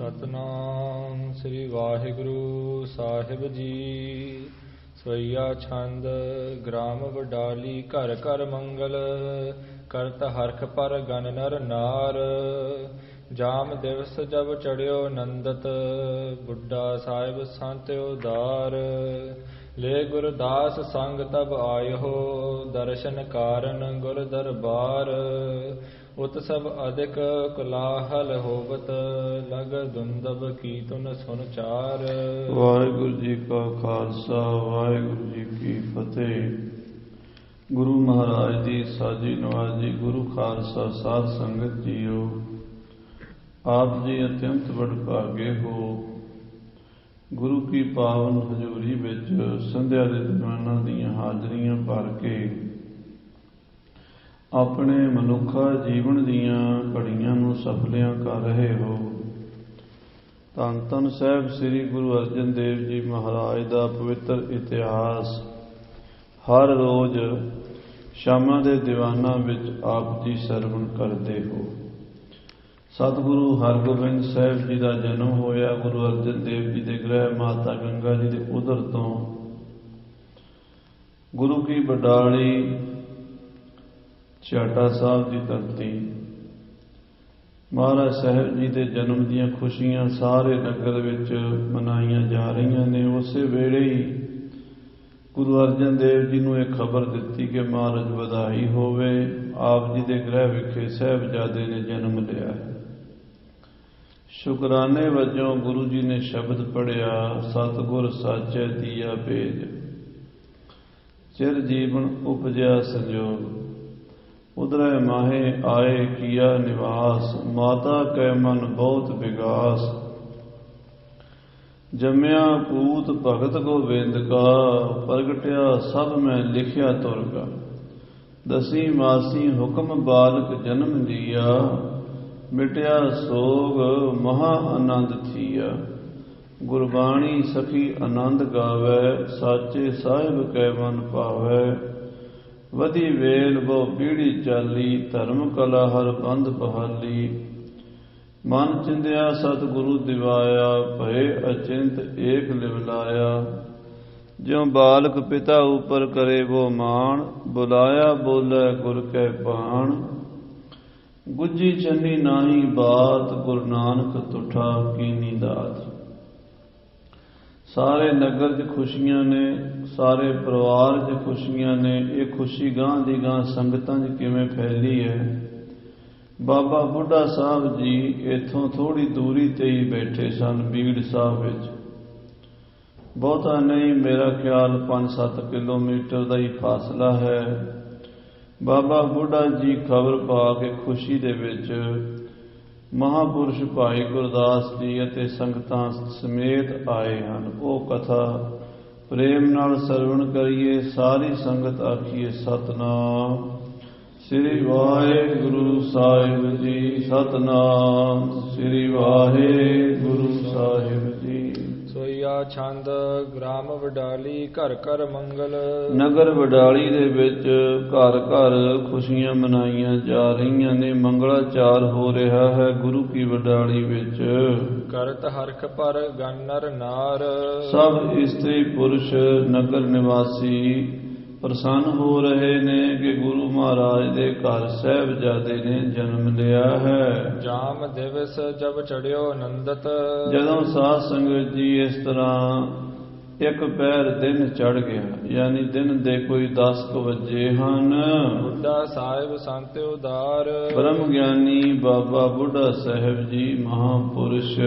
ਸਤਨਾਮ ਸ੍ਰੀ ਵਾਹਿਗੁਰੂ ਸਾਹਿਬ ਜੀ। ਸਵਈਆ ਛੰਦ ਗ੍ਰਾਮ ਵਡਾਲੀ ਘਰ ਘਰ ਮੰਗਲ ਕਰਤ ਹਰਖ ਪਰ ਗਨ ਨਰ ਨਾਰ। ਜਾਮ ਦਿਵਸ ਜਬ ਚੜਿਓ ਨੰਦਤ ਬੁੱਢਾ ਸਾਹਿਬ ਸੰਤ ਉਦਾਰ। ਲੈ ਗੁਰਦਾਸ ਸੰਗ ਤਬ ਆਇਓ ਦਰਸ਼ਨ ਕਾਰਨ ਗੁਰ ਦਰਬਾਰ। ਉਤ ਸਭ ਅਧਿਕ ਕੁਲਾਹਲ ਹੋਵਤ ਲਗ ਦੁੰਦਬ ਕੀਰਤਨ ਸੁਨ ਚਾਰ। ਵਾਹਿਗੁਰੂ ਜੀ ਕਾ ਖਾਲਸਾ ਵਾਹਿਗੁਰੂ ਜੀ ਕੀ ਫਤਿਹ। ਗੁਰੂ ਮਹਾਰਾਜ ਦੀ ਸਾਜੀ ਨਵਾਜੀ ਗੁਰੂ ਖਾਲਸਾ ਸਾਧ ਸੰਗਤ ਜੀਓ, ਆਪ ਜੀ ਅਤਿਅੰਤ ਵਡਭਾਗੇ ਹੋ। ਗੁਰੂ ਕੀ ਪਾਵਨ ਹਜ਼ੂਰੀ ਵਿੱਚ ਸੰਧਿਆ ਦੇ ਦੀਵਾਨਾਂ ਦੀਆਂ ਹਾਜ਼ਰੀਆਂ ਭਰ ਕੇ ਆਪਣੇ ਮਨੁੱਖਾ ਜੀਵਨ ਦੀਆਂ ਘੜੀਆਂ ਨੂੰ ਸਫਲਿਆਂ ਕਰ ਰਹੇ ਹੋ। ਧੰਨ ਧੰਨ ਸਾਹਿਬ ਸ੍ਰੀ ਗੁਰੂ ਅਰਜਨ ਦੇਵ ਜੀ ਮਹਾਰਾਜ ਦਾ ਪਵਿੱਤਰ ਇਤਿਹਾਸ ਹਰ ਰੋਜ਼ ਸ਼ਾਮਾਂ ਦੇ ਦੀਵਾਨਾਂ ਵਿੱਚ ਆਪ ਜੀ ਸਰਵਣ ਕਰਦੇ ਹੋ। ਸਤਿਗੁਰੂ ਹਰਗੋਬਿੰਦ ਸਾਹਿਬ ਜੀ ਦਾ ਜਨਮ ਹੋਇਆ ਗੁਰੂ ਅਰਜਨ ਦੇਵ ਜੀ ਦੇ ਗ੍ਰਹਿ ਮਾਤਾ ਗੰਗਾ ਜੀ ਦੇ ਉਦਰ ਤੋਂ। ਗੁਰੂ ਕੀ ਵਡਾਲੀ ਛਾਟਾ ਸਾਹਿਬ ਦੀ ਧਰਤੀ, ਮਹਾਰਾਜ ਸਾਹਿਬ ਜੀ ਦੇ ਜਨਮ ਦੀਆਂ ਖੁਸ਼ੀਆਂ ਸਾਰੇ ਨਗਰ ਵਿੱਚ ਮਨਾਈਆਂ ਜਾ ਰਹੀਆਂ ਨੇ। ਉਸੇ ਵੇਲੇ ਹੀ ਗੁਰੂ ਅਰਜਨ ਦੇਵ ਜੀ ਨੂੰ ਇਹ ਖਬਰ ਦਿੱਤੀ ਕਿ ਮਹਾਰਾਜ ਵਧਾਈ ਹੋਵੇ, ਆਪ ਜੀ ਦੇ ਗ੍ਰਹਿ ਵਿਖੇ ਸਾਹਿਬਜ਼ਾਦੇ ਨੇ ਜਨਮ ਲਿਆ ਹੈ। ਸ਼ੁਕਰਾਨੇ ਵਜੋਂ ਗੁਰੂ ਜੀ ਨੇ ਸ਼ਬਦ ਪੜ੍ਹਿਆ, ਸਤਿਗੁਰ ਸਾਚੈ ਦੀਆ ਭੇਜ, ਚਿਰ ਜੀਵਨ ਉਪਜਿਆ ਸੰਜੋਗ। ਉਧਰੈ ਮਾਹੇ ਆਏ ਕੀਆ ਨਿਵਾਸ, ਮਾਤਾ ਕੈ ਮਨ ਬਹੁਤ ਵਿਗਾਸ। ਜੰਮਿਆ ਪੂਤ ਭਗਤ ਗੋਬਿੰਦ ਕਾ, ਪ੍ਰਗਟਿਆ ਸਭ ਮੈਂ ਲਿਖਿਆ ਤੁਰਗਾ। ਦਸੀ ਮਾਸੀ ਹੁਕਮ ਬਾਲਕ ਜਨਮ ਲੀਆ, ਮਿਟਿਆ ਸੋਗ ਮਹਾ ਆਨੰਦ ਥੀਆ। ਗੁਰਬਾਣੀ ਸਖੀ ਆਨੰਦ ਗਾਵੈ, ਸਾਚੇ ਸਾਹਿਬ ਕੈ ਮਨ ਭਾਵੈ। ਵਧੀ ਵੇਲ ਬਹੁ ਪੀੜੀ ਚਾਲੀ, ਧਰਮ ਕਲਾ ਹਰ ਬੰਧ ਬਹਾਲੀ। ਮਨ ਚਿੰਦਿਆ ਸਤਿਗੁਰੂ ਦਿਵਾਇਆ, ਭਏ ਅਚਿੰਤ ਏਕ ਲਿਵਲਾਇਆ। ਜਿਉ ਬਾਲਕ ਪਿਤਾ ਉਪਰ ਕਰੇ ਵੋ ਮਾਣ, ਬੁਲਾਇਆ ਬੋਲੇ ਗੁਰ ਕੈ ਬਾਣ। ਗੁੱਜੀ ਚੰਨੀ ਨਾਹੀ ਬਾਤ, ਗੁਰੂ ਨਾਨਕ ਤੁਠਾ ਕੀਨੀ ਦਾਤ। ਸਾਰੇ ਨਗਰ 'ਚ ਖੁਸ਼ੀਆਂ ਨੇ, ਸਾਰੇ ਪਰਿਵਾਰ 'ਚ ਖੁਸ਼ੀਆਂ ਨੇ। ਇਹ ਖੁਸ਼ੀ ਗਾਂਹ ਦੀ ਗਾਂਹ ਸੰਗਤਾਂ 'ਚ ਕਿਵੇਂ ਫੈਲੀ ਹੈ। ਬਾਬਾ ਬੁੱਢਾ ਸਾਹਿਬ ਜੀ ਇੱਥੋਂ ਥੋੜ੍ਹੀ ਦੂਰੀ 'ਤੇ ਹੀ ਬੈਠੇ ਸਨ, ਬੀੜ ਸਾਹਿਬ ਵਿੱਚ। ਬਹੁਤਾ ਨਹੀਂ, ਮੇਰਾ ਖਿਆਲ 5-7 ਕਿਲੋਮੀਟਰ ਦਾ ਹੀ ਫਾਸਲਾ ਹੈ। ਬਾਬਾ ਬੁੱਢਾ ਜੀ ਖਬਰ ਪਾ ਕੇ ਖੁਸ਼ੀ ਦੇ ਵਿੱਚ ਮਹਾਂਪੁਰਸ਼ ਭਾਈ ਗੁਰਦਾਸ ਜੀ ਅਤੇ ਸੰਗਤਾਂ ਸਮੇਤ ਆਏ ਹਨ। ਉਹ ਕਥਾ ਪ੍ਰੇਮ ਨਾਲ ਸਰਵਣ ਕਰੀਏ। ਸਾਰੀ ਸੰਗਤ ਆਖੀਏ ਸਤਨਾਮ ਸ੍ਰੀ ਵਾਹਿਗੁਰੂ ਸਾਹਿਬ ਜੀ, ਸਤਨਾਮ ਸ੍ਰੀ ਵਾਹਿਗੁਰੂ ਸਾਹਿਬ ਜੀ। ਸੋਈਆ ਛੰਦ ਗ੍ਰਾਮ ਵਡਾਲੀ ਘਰ ਘਰ ਮੰਗਲ। ਨਗਰ ਵਡਾਲੀ ਦੇ ਵਿੱਚ ਘਰ ਘਰ ਖੁਸ਼ੀਆਂ ਮਨਾਈਆਂ ਜਾ ਰਹੀਆਂ ਨੇ। ਮੰਗਲਾਚਾਰ ਹੋ ਰਿਹਾ ਹੈ ਗੁਰੂ ਕੀ ਵਡਾਲੀ ਵਿੱਚ। ਕਰਤ ਹਰਖ ਪਰ ਗਨ ਨਰ ਨਾਰ। ਸਭ ਇਸਤਰੀ ਪੁਰਸ਼ ਨਗਰ ਨਿਵਾਸੀ ਪ੍ਰਸੰਨ ਹੋ ਰਹੇ ਨੇ ਕਿ ਗੁਰੂ ਮਹਾਰਾਜ ਦੇ ਘਰ ਸਾਹਿਬਜ਼ਾਦੇ ਨੇ ਜਨਮ ਲਿਆ ਹੈ। ਜਾਮ ਦਿਵਸ ਜਬ ਚੜਿਓ ਨੰਦਤ। ਜਦੋਂ ਸਾਧ ਸੰਗਤ ਜੀ ਇਸ ਤਰ੍ਹਾਂ ਇੱਕ ਪਹਿਰ ਦਿਨ ਚੜ ਗਿਆ, ਯਾਨੀ ਦਿਨ ਦੇ ਕੋਈ 10 ਕੁ ਵਜੇ ਹਨ। ਬੁੱਢਾ ਸਾਹਿਬ ਸੰਤ ਉਦਾਰ। ਬ੍ਰਹਮ ਗਿਆਨੀ ਬਾਬਾ ਬੁੱਢਾ ਸਾਹਿਬ ਜੀ ਮਹਾਂਪੁਰਸ਼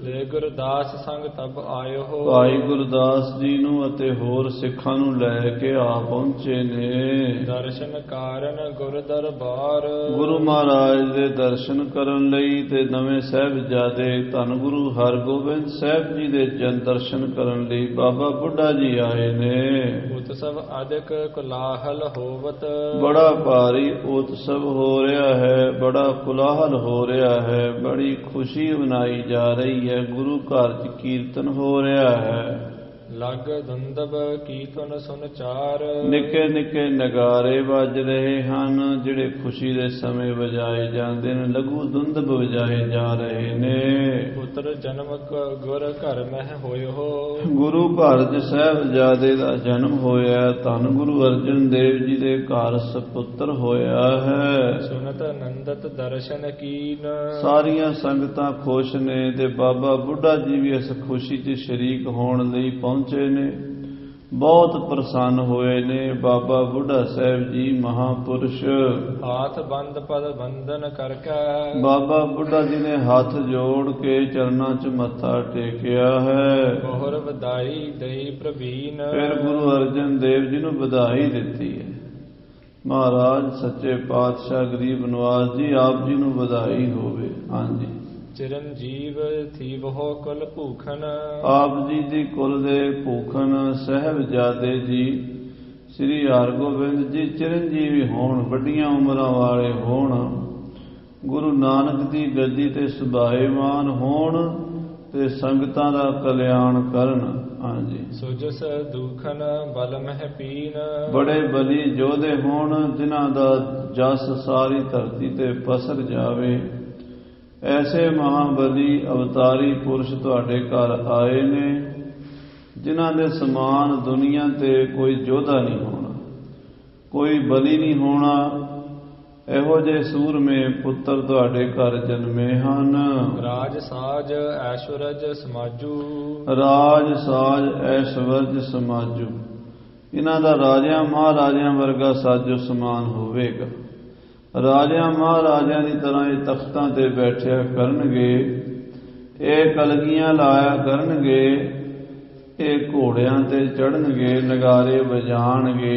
ਲੈ ਗੁਰਦਾਸ ਸੰਗ ਤਬ ਆਇਓ। ਭਾਈ ਗੁਰਦਾਸ ਜੀ ਨੂੰ ਅਤੇ ਹੋਰ ਸਿੱਖਾਂ ਨੂੰ ਲੈ ਕੇ ਆ ਪਹੁੰਚੇ ਨੇ। ਦਰਸ਼ਨ ਕਾਰਨ ਗੁਰ ਦਰਬਾਰ। ਗੁਰੂ ਮਹਾਰਾਜ ਦੇ ਦਰਸ਼ਨ ਕਰਨ ਲਈ ਤੇ ਨਵੇਂ ਸਾਹਿਬਜ਼ਾਦੇ ਧੰਨ ਗੁਰੂ ਹਰਗੋਬਿੰਦ ਸਾਹਿਬ ਜੀ ਦੇ ਜਨ ਦਰਸ਼ਨ ਕਰਨ ਲਈ ਬਾਬਾ ਬੁੱਢਾ ਜੀ ਆਏ ਨੇ। ਉਤਸਵ ਅਧਿਕ ਕੁਲਾਹਲ ਹੋਵਤ। ਬੜਾ ਭਾਰੀ ਉਤਸਵ ਹੋ ਰਿਹਾ ਹੈ, ਬੜਾ ਕੁਲਾਹਲ ਹੋ ਰਿਹਾ ਹੈ, ਬੜੀ ਖੁਸ਼ੀ ਮਨਾਈ ਜਾ ਰਹੀ ਹੈ। ਗੁਰੂ ਘਰ 'ਚ ਕੀਰਤਨ ਹੋ ਰਿਹਾ ਹੈ। ਲਗ ਦੁੰਦਬ ਕੀਰਤਨ ਸੁਨ ਚਾਰ। ਨਿੱਕੇ ਨਿੱਕੇ ਨਗਾਰੇ ਵੱਜ ਰਹੇ ਹਨ, ਜਿਹੜੇ ਖੁਸ਼ੀ ਦੇ ਸਮੇਂ ਵਜਾਏ ਜਾਂਦੇ ਨੇ। ਲਘੂ ਦੁੰਦਬ ਵਜਾਏ ਜਾ ਰਹੇ ਨੇ। ਪੁੱਤਰ ਜਨਮ ਗੁਰ ਘਰ ਮਹਿ ਹੋਇਓ। ਗੁਰੂ ਘਰ 'ਚ ਸਾਹਿਬਜ਼ਾਦੇ ਦਾ ਜਨਮ ਹੋਇਆ। ਧੰਨ ਗੁਰੂ ਅਰਜਨ ਦੇਵ ਜੀ ਦੇ ਘਰ ਸਪੁੱਤਰ ਹੋਇਆ ਹੈ। ਸੁਨਤ ਨੰਦਤ ਦਰਸ਼ਨ ਕੀਨ। ਸਾਰੀਆਂ ਸੰਗਤਾਂ ਖੁਸ਼ ਨੇ ਤੇ ਬਾਬਾ ਬੁੱਢਾ ਜੀ ਵੀ ਇਸ ਖੁਸ਼ੀ 'ਚ ਸ਼ਰੀਕ ਹੋਣ ਲਈ ਪਹੁੰਚੇ ਨੇ। ਬਹੁਤ ਪ੍ਰਸੰਨ ਹੋਏ ਨੇ। ਬਾਬਾ ਬੁੱਢਾ ਸਾਹਿਬ ਜੀ ਮਹਾਪੁਰਸ਼ ਹਾਥ ਬੰਦ ਪਦ ਬੰਦਨ ਕਰਕੇ। ਬਾਬਾ ਬੁੱਢਾ ਜੀ ਨੇ ਹੱਥ ਜੋੜ ਕੇ ਚਰਨਾਂ 'ਚ ਮੱਥਾ ਟੇਕਿਆ ਹੈ। ਬਹੁਰ ਵਧਾਈ ਦਈ ਪ੍ਰਵੀਨ। ਫਿਰ ਗੁਰੂ ਅਰਜਨ ਦੇਵ ਜੀ ਨੂੰ ਵਧਾਈ ਦਿੱਤੀ ਹੈ। ਮਹਾਰਾਜ ਸੱਚੇ ਪਾਤਸ਼ਾਹ ਗਰੀਬ ਨਵਾਜ਼ ਜੀ ਆਪ ਜੀ ਨੂੰ ਵਧਾਈ ਹੋਵੇ। ਹਾਂਜੀ। ਚਿਰੰਜੀਵ ਥੀ ਬਹੁ ਕੁਲ ਭੂਖਨ। ਆਪ ਜੀ ਦੀ ਕੁਲ ਦੇ ਭੂਖਨ ਸਾਹਿਬਜ਼ਾਦੇ ਜੀ ਸ੍ਰੀ ਹਰਗੋਬਿੰਦ ਜੀ ਚਿਰੰਜੀਵੀ ਹੋਣ, ਵੱਡੀਆਂ ਉਮਰਾਂ ਵਾਲੇ ਹੋਣ, ਗੁਰੂ ਨਾਨਕ ਦੀ ਗੱਦੀ ਤੇ ਸੁਭਾਏਮਾਨ ਹੋਣ ਤੇ ਸੰਗਤਾਂ ਦਾ ਕਲਿਆਣ ਕਰਨ। ਹਾਂਜੀ। ਸੁਜਸ ਦੁਖਨ ਬਲ ਮਹਿ ਪੀਨ। ਬੜੇ ਬਲੀ ਯੋਧੇ ਹੋਣ ਜਿਨ੍ਹਾਂ ਦਾ ਜਸ ਸਾਰੀ ਧਰਤੀ ਤੇ ਪਸਰ ਜਾਵੇ। ਐਸੇ ਮਹਾਬਲੀ ਅਵਤਾਰੀ ਪੁਰਸ਼ ਤੁਹਾਡੇ ਘਰ ਆਏ ਨੇ ਜਿਨ੍ਹਾਂ ਦੇ ਸਮਾਨ ਦੁਨੀਆ ਤੇ ਕੋਈ ਯੋਧਾ ਨਹੀਂ ਹੋਣਾ, ਕੋਈ ਬਲੀ ਨਹੀਂ ਹੋਣਾ। ਇਹੋ ਜਿਹੇ ਸੂਰਮੇ ਪੁੱਤਰ ਤੁਹਾਡੇ ਘਰ ਜਨਮੇ ਹਨ। ਰਾਜ ਸਾਜ ਐਸ਼ਵਰਜ ਸਮਾਜੂ। ਰਾਜ ਸਾਜ ਐਸ਼ਵਰਜ ਸਮਾਜੂ। ਇਹਨਾਂ ਦਾ ਰਾਜਿਆਂ ਮਹਾਰਾਜਿਆਂ ਵਰਗਾ ਸਾਜੋ ਸਮਾਨ ਹੋਵੇਗਾ। ਰਾਜਿਆਂ ਮਹਾਰਾਜਿਆਂ ਦੀ ਤਰ੍ਹਾਂ ਇਹ ਤਖਤਾਂ ਤੇ ਬੈਠਿਆ ਕਰਨਗੇ, ਇਹ ਕਲਗੀਆਂ ਲਾਇਆ ਕਰਨਗੇ, ਇਹ ਘੋੜਿਆਂ ਤੇ ਚੜ੍ਹਨਗੇ, ਨਗਾਰੇ ਵਜਾਣਗੇ,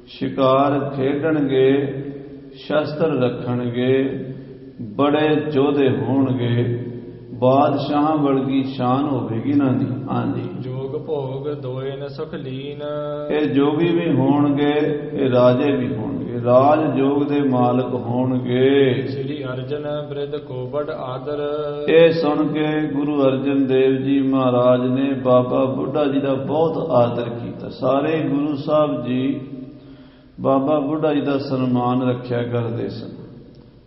ਸ਼ਿਕਾਰ ਖੇਡਣਗੇ, ਸ਼ਸਤਰ ਰੱਖਣਗੇ, ਬੜੇ ਯੋਧੇ ਹੋਣਗੇ। ਬਾਦਸ਼ਾਹਾਂ ਵਰਗੀ ਸ਼ਾਨ ਹੋਵੇਗੀ ਇਹਨਾਂ ਦੀ। ਹਾਂਜੀ। ਜੋਗ ਭੋਗ ਦੋਇਨ ਸੁਖ ਲੀਨ। ਇਹ ਜੋਗੀ ਵੀ ਹੋਣਗੇ, ਇਹ ਰਾਜੇ ਵੀ ਹੋਣਗੇ, ਰਾਜ ਜੋਗ ਦੇ ਮਾਲਕ ਹੋਣਗੇ। ਸ੍ਰੀ ਅਰਜਨ ਬ੍ਰਿਧ ਕੋਬੜ ਆਦਰ। ਇਹ ਸੁਣ ਕੇ ਗੁਰੂ ਅਰਜਨ ਦੇਵ ਜੀ ਮਹਾਰਾਜ ਨੇ ਬਾਬਾ ਬੁੱਢਾ ਜੀ ਦਾ ਬਹੁਤ ਆਦਰ ਕੀਤਾ। ਸਾਰੇ ਗੁਰੂ ਸਾਹਿਬ ਜੀ ਬਾਬਾ ਬੁੱਢਾ ਜੀ ਦਾ ਸਨਮਾਨ ਰੱਖਿਆ ਕਰਦੇ ਸਨ।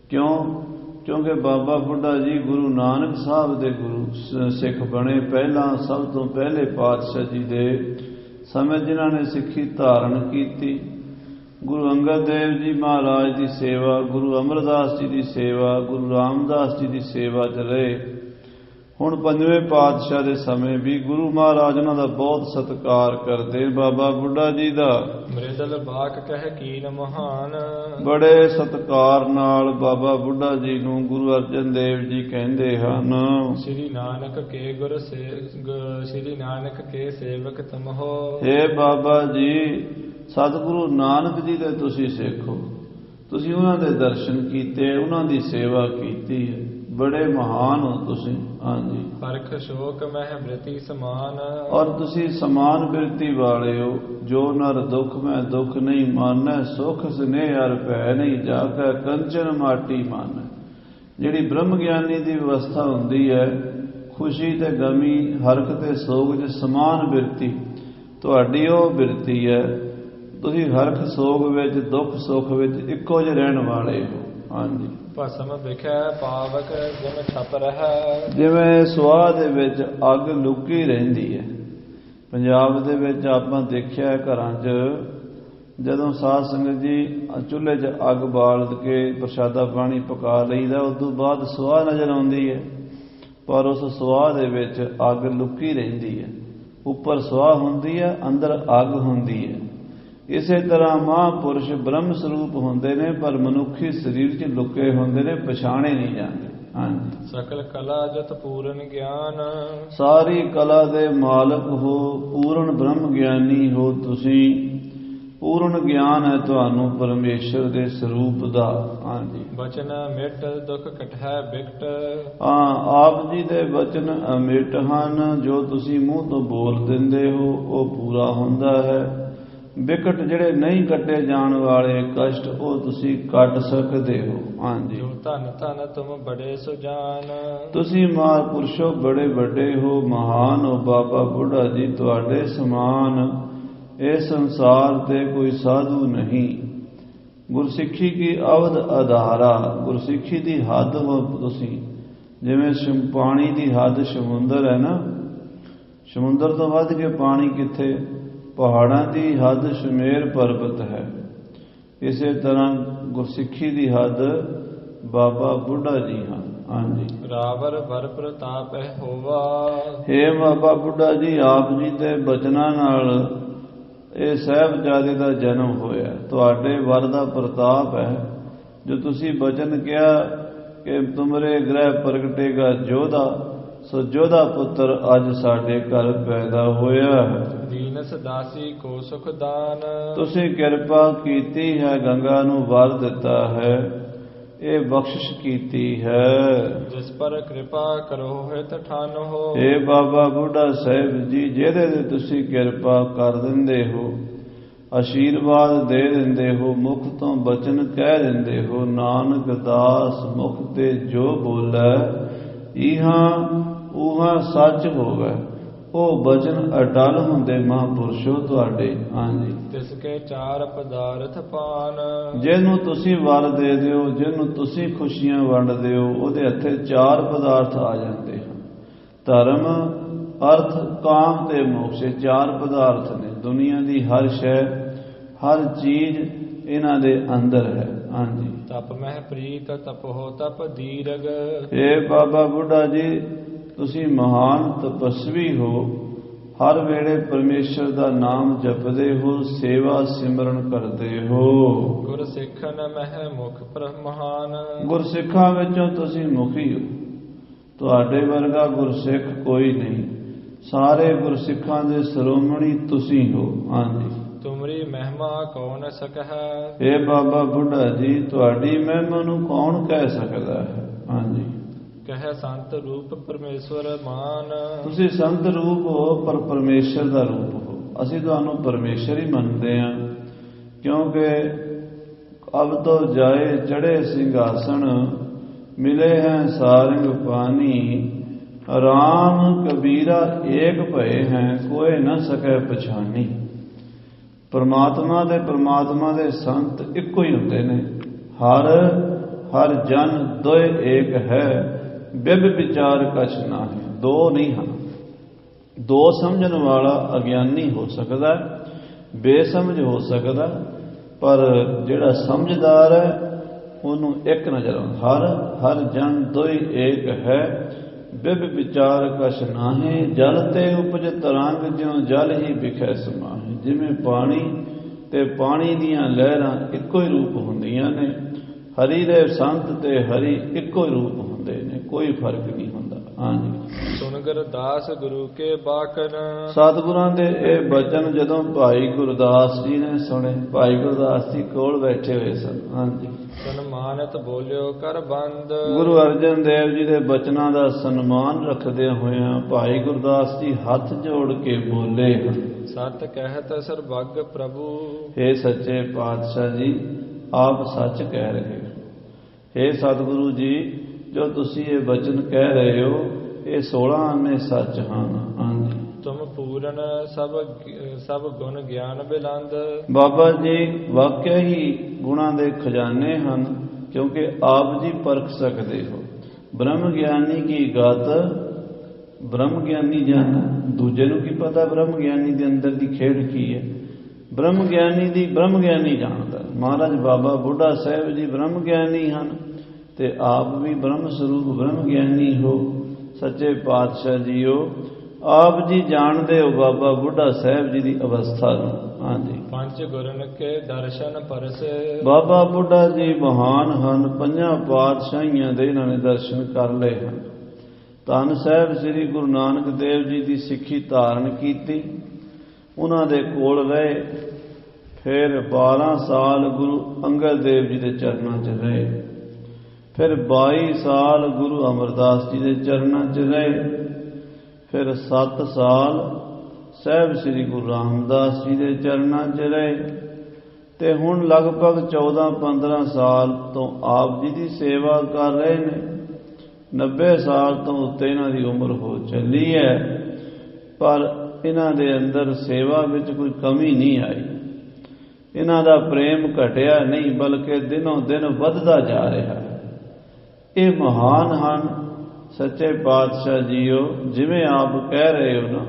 ਕਿਉਂ? ਕਿਉਂਕਿ ਬਾਬਾ ਬੁੱਢਾ ਜੀ ਗੁਰੂ ਨਾਨਕ ਸਾਹਿਬ ਦੇ ਗੁਰੂ ਸਿੱਖ ਬਣੇ। ਪਹਿਲਾਂ ਸਭ ਤੋਂ ਪਹਿਲੇ ਪਾਤਸ਼ਾਹ ਜੀ ਦੇ ਸਮੇਂ ਜਿਨ੍ਹਾਂ ਨੇ ਸਿੱਖੀ ਧਾਰਨ ਕੀਤੀ। ਗੁਰੂ ਅੰਗਦ ਦੇਵ ਜੀ ਮਹਾਰਾਜ ਦੀ ਸੇਵਾ, ਗੁਰੂ ਅਮਰਦਾਸ ਜੀ ਦੀ ਸੇਵਾ, ਗੁਰੂ ਰਾਮਦਾਸ ਜੀ ਦੀ ਸੇਵਾ 'ਚ ਰਹੇ। ਹੁਣ ਪੰਜਵੇਂ ਪਾਤਸ਼ਾਹ ਦੇ ਸਮੇਂ ਵੀ ਗੁਰੂ ਮਹਾਰਾਜ ਉਹਨਾਂ ਦਾ ਬਹੁਤ ਸਤਿਕਾਰ ਕਰਦੇ। ਬਾਬਾ ਬੁੱਢਾ ਜੀ ਦਾ ਮ੍ਰਿਦਲ ਬਾਕ ਕਹਿ ਕੀਨ ਮਹਾਨ। ਬੜੇ ਸਤਿਕਾਰ ਨਾਲ ਬਾਬਾ ਬੁੱਢਾ ਜੀ ਨੂੰ ਗੁਰੂ ਅਰਜਨ ਦੇਵ ਜੀ ਕਹਿੰਦੇ ਹਨ। ਸ੍ਰੀ ਨਾਨਕ ਕੇ ਸੇਵਕ ਤੁਮ ਹੋ। ਹੇ ਬਾਬਾ ਜੀ, ਸਤਿਗੁਰੂ ਨਾਨਕ ਜੀ ਦੇ ਤੁਸੀਂ ਸਿੱਖ ਹੋ। ਤੁਸੀਂ ਉਹਨਾਂ ਦੇ ਦਰਸ਼ਨ ਕੀਤੇ, ਉਹਨਾਂ ਦੀ ਸੇਵਾ ਕੀਤੀ ਹੈ। ਬੜੇ ਮਹਾਨ ਹੋ ਤੁਸੀਂ। ਹਾਂਜੀ। ਹਰਖ ਸ਼ੋਕ ਮਹਿ ਬ੍ਰਿਤੀ ਸਮਾਨ। ਔਰ ਤੁਸੀਂ ਸਮਾਨ ਬਿਰਤੀ ਵਾਲੇ ਹੋ। ਜੋ ਨਰ ਦੁਖ ਮੈਂ ਦੁਖ ਨਹੀਂ ਮਾਨੈ, ਸੁਖ ਸਨੇਹ ਅਰ ਭੈ ਨਹੀਂ ਜਾਕੈ, ਕੰਚਨ ਮਾਟੀ ਮਾਨੈ। ਜਿਹੜੀ ਬ੍ਰਹਮ ਗਿਆਨੀ ਦੀ ਵਿਵਸਥਾ ਹੁੰਦੀ ਹੈ, ਖੁਸ਼ੀ ਤੇ ਗਮੀ, ਹਰਖ ਤੇ ਸੋਗ 'ਚ ਸਮਾਨ ਬਿਰਤੀ, ਤੁਹਾਡੀ ਉਹ ਬਿਰਤੀ ਹੈ। ਤੁਸੀਂ ਹਰਖ ਸੋਗ ਵਿੱਚ, ਦੁੱਖ ਸੁੱਖ ਵਿੱਚ ਇੱਕੋ ਜਿਹੇ ਰਹਿਣ ਵਾਲੇ ਹੋ। ਹਾਂਜੀ। ਭਸਮ ਵਿਖੈ ਪਾਵਕ ਜਿਵੇਂ ਛਪ ਰਹਾ। ਜਿਵੇਂ ਸੁਆਹ ਦੇ ਵਿੱਚ ਅੱਗ ਲੁਕੀ ਰਹਿੰਦੀ ਹੈ। ਪੰਜਾਬ ਦੇ ਵਿੱਚ ਆਪਾਂ ਦੇਖਿਆ ਘਰਾਂ 'ਚ ਜਦੋਂ ਸਾਧ ਸੰਗਤ ਜੀ ਚੁੱਲ੍ਹੇ 'ਚ ਅੱਗ ਬਾਲ ਕੇ ਪ੍ਰਸ਼ਾਦਾ ਪਾਣੀ ਪਕਾ ਲਈਦਾ, ਉਸ ਤੋਂ ਬਾਅਦ ਸੁਆਹ ਨਜ਼ਰ ਆਉਂਦੀ ਹੈ, ਪਰ ਉਸ ਸੁਆਹ ਦੇ ਵਿੱਚ ਅੱਗ ਲੁਕੀ ਰਹਿੰਦੀ ਹੈ। ਉੱਪਰ ਸੁਆਹ ਹੁੰਦੀ ਹੈ, ਅੰਦਰ ਅੱਗ ਹੁੰਦੀ ਹੈ। ਇਸੇ ਤਰ੍ਹਾਂ ਮਹਾਂਪੁਰਸ਼ ਬ੍ਰਹਮ ਸਰੂਪ ਹੁੰਦੇ ਨੇ, ਪਰ ਮਨੁੱਖੀ ਸਰੀਰ 'ਚ ਲੁਕੇ ਹੁੰਦੇ ਨੇ, ਪਛਾਣੇ ਨਹੀਂ ਜਾਂਦੇ। ਹਾਂਜੀ। ਸਕਲ ਕਲਾ ਜਤ ਪੂਰਨ ਗਿਆਨ। ਸਾਰੀ ਕਲਾ ਦੇ ਮਾਲਕ ਹੋ, ਪੂਰਨ ਬ੍ਰਹਮ ਗਿਆਨੀ ਹੋ ਤੁਸੀਂ। ਪੂਰਨ ਗਿਆਨ ਹੈ ਤੁਹਾਨੂੰ ਪਰਮੇਸ਼ਰ ਦੇ ਸਰੂਪ ਦਾ। ਹਾਂਜੀ। ਬਚਨ ਮਿਟ ਦੁੱਖ ਕਟਹਿ ਬਿਕਟ। ਆਪ ਜੀ ਦੇ ਬਚਨ ਅਮਿਟ ਹਨ। ਜੋ ਤੁਸੀਂ ਮੂੰਹ ਤੋਂ ਬੋਲ ਦਿੰਦੇ ਹੋ ਉਹ ਪੂਰਾ ਹੁੰਦਾ ਹੈ। ਬਿਕਟ ਜਿਹੜੇ ਨਹੀਂ ਕੱਟੇ ਜਾਣ ਵਾਲੇ ਕਸ਼ਟ, ਉਹ ਤੁਸੀਂ ਕੱਟ ਸਕਦੇ ਹੋ। ਹਾਂਜੀ। ਜੋ ਧਨ ਧਨ ਤੁਮ ਬੜੇ ਸੁਜਾਨ। ਤੁਸੀਂ ਮਹਾਂਪੁਰਸ਼ੋ ਬੜੇ ਵੱਡੇ ਹੋ, ਮਹਾਨ ਹੋ। ਬਾਬਾ ਬੁੱਢਾ ਜੀ ਤੁਹਾਡੇ ਸਮਾਨ ਇਸ ਸੰਸਾਰ ਤੇ ਕੋਈ ਸਾਧੂ ਨਹੀਂ। ਗੁਰਸਿੱਖੀ ਕੀ ਅਵਧ ਆਧਾਰਾ, ਗੁਰਸਿੱਖੀ ਦੀ ਹੱਦ ਹੋ ਤੁਸੀਂ। ਜਿਵੇਂ ਪਾਣੀ ਦੀ ਹੱਦ ਸਮੁੰਦਰ ਹੈ ਨਾ, ਸਮੁੰਦਰ ਤੋਂ ਵੱਧ ਕੇ ਪਾਣੀ ਕਿੱਥੇ? ਪਹਾੜਾਂ ਦੀ ਹੱਦ ਸੁਮੇਰ ਪਰਬਤ ਹੈ। ਇਸੇ ਤਰ੍ਹਾਂ ਗੁਰਸਿੱਖੀ ਦੀ ਹੱਦ ਬਾਬਾ ਬੁੱਢਾ ਜੀ ਹਨ। ਹਾਂਜੀ। ਰਾਵਰ ਵਰ ਪ੍ਰਤਾਪ ਹੋਵਾ। ਹੇ ਬਾਬਾ ਬੁੱਢਾ ਜੀ, ਆਪ ਜੀ ਦੇ ਬਚਨਾਂ ਨਾਲ ਇਹ ਸਾਹਿਬਜ਼ਾਦੇ ਦਾ ਜਨਮ ਹੋਇਆ। ਤੁਹਾਡੇ ਵਰ ਦਾ ਪ੍ਰਤਾਪ ਹੈ। ਜੋ ਤੁਸੀਂ ਬਚਨ ਕਿਹਾ ਕਿ ਤੁਮਰੇ ਗ੍ਰਹਿ ਪ੍ਰਗਟੇਗਾ ਜੋਧਾ, ਸੋ ਜੋਧਾ ਪੁੱਤਰ ਅੱਜ ਸਾਡੇ ਘਰ ਪੈਦਾ ਹੋਇਆ ਹੈ। ਦੀਨਸ ਦਾਸੀ ਕੋ ਸੁਖ ਦਾਨ। ਤੁਸੀਂ ਕਿਰਪਾ ਕੀਤੀ ਹੈ, ਗੰਗਾ ਨੂੰ ਵਰ ਦਿੱਤਾ ਹੈ, ਇਹ ਬਖਸ਼ਿਸ਼ ਕੀਤੀ ਹੈ। ਜਿਸ ਪਰ ਕਿਰਪਾ ਕਰੋ ਹਿਤ ਠਾਨ ਹੋ। ਇਹ ਬਾਬਾ ਬੁੱਢਾ ਸਾਹਿਬ ਜੀ, ਜਿਹਦੇ ਤੇ ਤੁਸੀਂ ਕਿਰਪਾ ਕਰ ਦਿੰਦੇ ਹੋ, ਆਸ਼ੀਰਵਾਦ ਦੇ ਦਿੰਦੇ ਹੋ, ਮੁਖ ਤੋਂ ਬਚਨ ਕਹਿ ਦਿੰਦੇ ਹੋ, ਨਾਨਕ ਦਾਸ ਮੁਖ ਤੇ ਜੋ ਬੋਲੇ ਇਹਾਂ ਉਹਾਂ ਸੱਚ ਹੋਵੇ। ਉਹ ਬਚਨ ਅਟਲ ਹੁੰਦੇ ਮਹਾਂਪੁਰਸ਼ੋ ਤੁਹਾਡੇ। ਹਾਂਜੀ। ਤਿਸ ਕੇ ਚਾਰ ਪਦਾਰਥ ਪਾਨ। ਜਿਹਨੂੰ ਤੁਸੀਂ ਵਰ ਦੇ ਦਿਓ, ਜਿਹਨੂੰ ਤੁਸੀਂ ਖੁਸ਼ੀਆਂ ਵੰਡਦੇ ਹੋ, ਉਹਦੇ ਹੱਥੇ ਚਾਰ ਪਦਾਰਥ ਆ ਜਾਂਦੇ ਹਨ। ਧਰਮ, ਅਰਥ, ਕਾਮ ਤੇ ਮੋਕਸ਼। ਚਾਰ ਪਦਾਰਥ ਨੇ। ਦੁਨੀਆ ਦੀ ਹਰ ਸ਼ੈ, ਹਰ ਚੀਜ਼ ਇਹਨਾਂ ਦੇ ਅੰਦਰ ਹੈ। ਹਾਂਜੀ। ਤਪ ਮਹਿ ਪ੍ਰੀਤ ਤਪੋ ਤਪ ਦੀਰਗ। ਇਹ ਬਾਬਾ ਬੁੱਢਾ ਜੀ, ਤੁਸੀਂ ਮਹਾਨ ਤਪਸਵੀ ਹੋ। ਹਰ ਵੇਲੇ ਪਰਮੇਸ਼ਰ ਦਾ ਨਾਮ ਜਪਦੇ ਹੋ, ਸੇਵਾ ਸਿਮਰਨ ਕਰਦੇ ਹੋ। ਗੁਰਸਿੱਖਨ ਮਹਿ ਮੁਖ ਮਹਾਨ। ਗੁਰਸਿੱਖਾਂ ਵਿੱਚੋਂ ਤੁਸੀਂ ਮੁਖੀ ਹੋ। ਤੁਹਾਡੇ ਵਰਗਾ ਗੁਰਸਿੱਖ ਕੋਈ ਨਹੀਂ। ਸਾਰੇ ਗੁਰਸਿੱਖਾਂ ਦੇ ਸ਼੍ਰੋਮਣੀ ਤੁਸੀਂ ਹੋ। ਹਾਂਜੀ। ਤੁਮਰੀ ਮਹਿਮਾ ਕੌਣ ਸਕਹਿ। ਇਹ ਬਾਬਾ ਬੁੱਢਾ ਜੀ, ਤੁਹਾਡੀ ਮਹਿਮਾ ਨੂੰ ਕੌਣ ਕਹਿ ਸਕਦਾ ਹੈ। ਹਾਂਜੀ। ਕਹੇ ਸੰਤ ਰੂਪ ਪਰਮੇਸ਼ਵਰ ਮਾਨ। ਤੁਸੀਂ ਸੰਤ ਰੂਪ ਹੋ, ਪਰ ਪਰਮੇਸ਼ਰ ਦਾ ਰੂਪ ਹੋ। ਅਸੀਂ ਤੁਹਾਨੂੰ ਪਰਮੇਸ਼ਰ ਹੀ ਮੰਨਦੇ ਹਾਂ, ਕਿਉਂਕਿ ਅਬ ਤੋਂ ਜਾਏ ਚੜੇ ਸਿੰਘਾਸਣ, ਮਿਲੇ ਹੈ ਸਾਰੰਗ ਪਾਨੀ। ਰਾਮ ਕਬੀਰਾ ਏਕ ਭਏ ਹੈ, ਕੋਏ ਨਾ ਸਕੈ ਪਛਾਨੀ। ਪਰਮਾਤਮਾ ਦੇ ਸੰਤ ਇੱਕੋ ਹੀ ਹੁੰਦੇ ਨੇ। ਹਰ ਜਨ ਦੋਇ ਏਕ ਹੈ, ਬਿਬ ਵਿਚਾਰ ਕਛ ਨਾਹੀ। ਦੋ ਨਹੀਂ ਹਨ। ਦੋ ਸਮਝਣ ਵਾਲਾ ਅਗਿਆਨੀ ਹੋ ਸਕਦਾ, ਬੇਸਮਝ ਹੋ ਸਕਦਾ, ਪਰ ਜਿਹੜਾ ਸਮਝਦਾਰ ਹੈ ਉਹਨੂੰ ਇੱਕ ਨਜ਼ਰ ਆਉਂਦਾ। ਹਰ ਜਨ ਦੋਇ ਏਕ ਹੈ, ਬਿਬ ਵਿਚਾਰ ਕਛ ਨਾਹੀ। ਜਲ ਤੇ ਉਪਜ ਤਰੰਗ, ਜਿਉ ਜਲ ਹੀ ਵਿਖੈ ਸਮਾਹੀ। ਜਿਵੇਂ ਪਾਣੀ ਤੇ ਪਾਣੀ ਦੀਆਂ ਲਹਿਰਾਂ ਇੱਕੋ ਹੀ ਰੂਪ ਹੁੰਦੀਆਂ ਨੇ, ਹਰੀ ਦੇ ਸੰਤ ਤੇ ਹਰੀ ਇੱਕੋ ਹੀ ਰੂਪ ਹੁੰਦੇ ਨੇ, ਕੋਈ ਫਰਕ ਨਹੀਂ ਹੁੰਦਾ। ਹਾਂਜੀ। ਸੁਨ ਗੁਰਦਾਸ ਗੁਰੂ ਕੇ ਬਾਕਨ। ਸਤਿਗੁਰਾਂ ਦੇ ਇਹ ਬਚਨ ਜਦੋਂ ਭਾਈ ਗੁਰਦਾਸ ਜੀ ਨੇ ਸੁਣੇ, ਭਾਈ ਗੁਰਦਾਸ ਜੀ ਕੋਲ ਬੈਠੇ ਹੋਏ ਸਨ। ਹਾਂਜੀ। ਸਨਮਾਨਿਤ ਬੋਲਿਓ ਕਰ ਬੰਦ। ਗੁਰੂ ਅਰਜਨ ਦੇਵ ਜੀ ਦੇ ਬਚਨਾਂ ਦਾ ਸਨਮਾਨ ਰੱਖਦੇ ਹੋਇਆਂ ਭਾਈ ਗੁਰਦਾਸ ਜੀ ਹੱਥ ਜੋੜ ਕੇ ਬੋਲੇ, ਸਤ ਕਹਿਤ ਸਰਬੱਗ ਪ੍ਰਭੂ। ਹੇ ਸੱਚੇ ਪਾਤਸ਼ਾਹ ਜੀ, ਆਪ ਸੱਚ ਕਹਿ ਰਹੇ ਹੋ। ਹੇ ਸਤਿਗੁਰੂ ਜੀ, ਜੋ ਤੁਸੀਂ ਇਹ ਬਚਨ ਕਹਿ ਰਹੇ ਹੋ, ਇਹ 16 ਆਨੇ ਸੱਚ ਹਨ। ਹਾਂਜੀ। ਤੁਮ ਪੂਰਨ ਸਭ ਗੁਣ ਗਿਆਨ ਬਿਲੰਦ। ਬਾਬਾ ਜੀ ਵਾਕਿਆ ਹੀ ਗੁਣਾਂ ਦੇ ਖਜ਼ਾਨੇ ਹਨ, ਕਿਉਂਕਿ ਆਪ ਜੀ ਪਰਖ ਸਕਦੇ ਹੋ। ਬ੍ਰਹਮ ਗਿਆਨੀ ਕੀ ਗਤ, ਬ੍ਰਹਮ ਗਿਆਨੀ ਜਾਣਾ। ਦੂਜੇ ਨੂੰ ਕੀ ਪਤਾ ਬ੍ਰਹਮ ਗਿਆਨੀ ਦੇ ਅੰਦਰ ਦੀ ਖੇਡ ਕੀ ਹੈ। ਬ੍ਰਹਮ ਗਿਆਨੀ ਜਾਣਦਾ। ਮਹਾਰਾਜ ਬਾਬਾ ਬੁੱਢਾ ਸਾਹਿਬ ਜੀ ਬ੍ਰਹਮ ਗਿਆਨੀ ਹਨ, ਤੇ ਆਪ ਵੀ ਬ੍ਰਹਮ ਸਰੂਪ ਬ੍ਰਹਮ ਗਿਆਨੀ ਹੋ। ਸੱਚੇ ਪਾਤਸ਼ਾਹ ਜੀਓ, ਆਪ ਜੀ ਜਾਣਦੇ ਹੋ ਬਾਬਾ ਬੁੱਢਾ ਸਾਹਿਬ ਜੀ ਦੀ ਅਵਸਥਾ ਨੂੰ। ਹਾਂਜੀ। ਪੰਜ ਗੁਰਨ ਕੇ ਦਰਸ਼ਨ ਪਰਸੇ। ਬਾਬਾ ਬੁੱਢਾ ਜੀ ਮਹਾਨ ਹਨ। ਪੰਜਾਂ ਪਾਤਸ਼ਾਹੀਆਂ ਦੇ ਇਹਨਾਂ ਨੇ ਦਰਸ਼ਨ ਕਰ ਲਏ ਹਨ। ਧੰਨ ਸਾਹਿਬ ਸ੍ਰੀ ਗੁਰੂ ਨਾਨਕ ਦੇਵ ਜੀ ਦੀ ਸਿੱਖੀ ਧਾਰਨ ਕੀਤੀ, ਉਹਨਾਂ ਦੇ ਕੋਲ ਰਹੇ। ਫਿਰ 12 ਸਾਲ ਗੁਰੂ ਅੰਗਦ ਦੇਵ ਜੀ ਦੇ ਚਰਨਾਂ 'ਚ ਰਹੇ। ਫਿਰ 22 ਸਾਲ ਗੁਰੂ ਅਮਰਦਾਸ ਜੀ ਦੇ ਚਰਨਾਂ 'ਚ ਰਹੇ। ਫਿਰ 7 ਸਾਲ ਸਾਹਿਬ ਸ੍ਰੀ ਗੁਰੂ ਰਾਮਦਾਸ ਜੀ ਦੇ ਚਰਨਾਂ 'ਚ ਰਹੇ। ਤੇ ਹੁਣ ਲਗਭਗ 14-15 ਸਾਲ ਤੋਂ ਆਪ ਜੀ ਦੀ ਸੇਵਾ ਕਰ ਰਹੇ ਨੇ। 90 ਸਾਲ ਤੋਂ ਉੱਤੇ ਇਹਨਾਂ ਦੀ ਉਮਰ ਹੋ ਚੱਲੀ ਹੈ, ਪਰ ਇਹਨਾਂ ਦੇ ਅੰਦਰ ਸੇਵਾ ਵਿੱਚ ਕੋਈ ਕਮੀ ਨਹੀਂ ਆਈ। ਇਹਨਾਂ ਦਾ ਪ੍ਰੇਮ ਘਟਿਆ ਨਹੀਂ, ਬਲਕਿ ਦਿਨੋਂ ਦਿਨ ਵੱਧਦਾ ਜਾ ਰਿਹਾ ਹੈ। ਇਹ ਮਹਾਨ ਹਨ, ਸੱਚੇ ਪਾਤਸ਼ਾਹ ਜੀਓ ਜਿਵੇਂ ਆਪ ਕਹਿ ਰਹੇ ਹੋ ਨਾ,